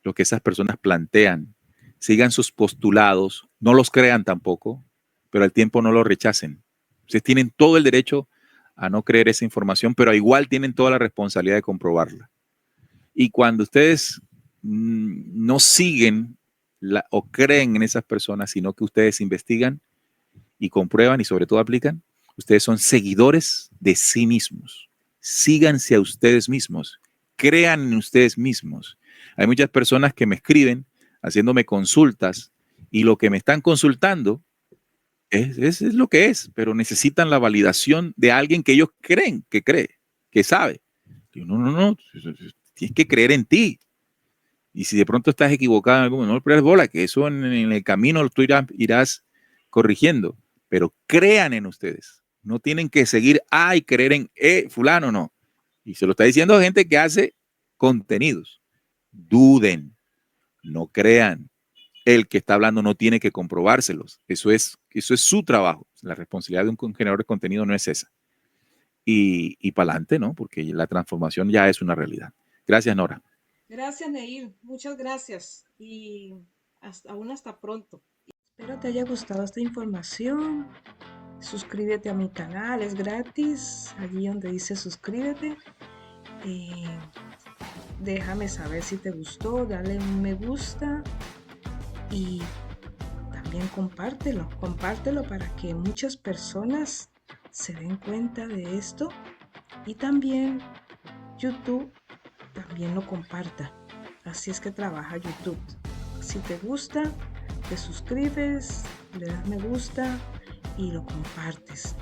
Speaker 2: lo que esas personas plantean. Sigan sus postulados, no los crean tampoco, pero al tiempo no los rechacen. Ustedes tienen todo el derecho a no creer esa información, pero igual tienen toda la responsabilidad de comprobarla. Y cuando ustedes no siguen o creen en esas personas, sino que ustedes investigan y comprueban y sobre todo aplican, ustedes son seguidores de sí mismos. Síganse a ustedes mismos, crean en ustedes mismos. Hay muchas personas que me escriben haciéndome consultas y lo que me están consultando es lo que es, pero necesitan la validación de alguien que ellos creen, que cree, que sabe. Digo, no, tienes que creer en ti. Y si de pronto estás equivocado en algo, no le bola, que eso en el camino tú irás corrigiendo, pero crean en ustedes. No tienen que seguir y creer en fulano, no. Y se lo está diciendo a gente que hace contenidos. Duden, no crean. El que está hablando no tiene que comprobárselos. Eso es su trabajo. La responsabilidad de un generador de contenido no es esa. Y para adelante, ¿no? Porque la transformación ya es una realidad. Gracias, Nora.
Speaker 1: Gracias, Neil. Muchas gracias. Y hasta pronto. Espero te haya gustado esta información. Suscríbete a mi canal, es gratis. Allí donde dice suscríbete. Déjame saber si te gustó, dale un me gusta y también compártelo para que muchas personas se den cuenta de esto y también YouTube también lo comparta. Así es que trabaja YouTube. Si te gusta, te suscribes, le das me gusta y lo compartes.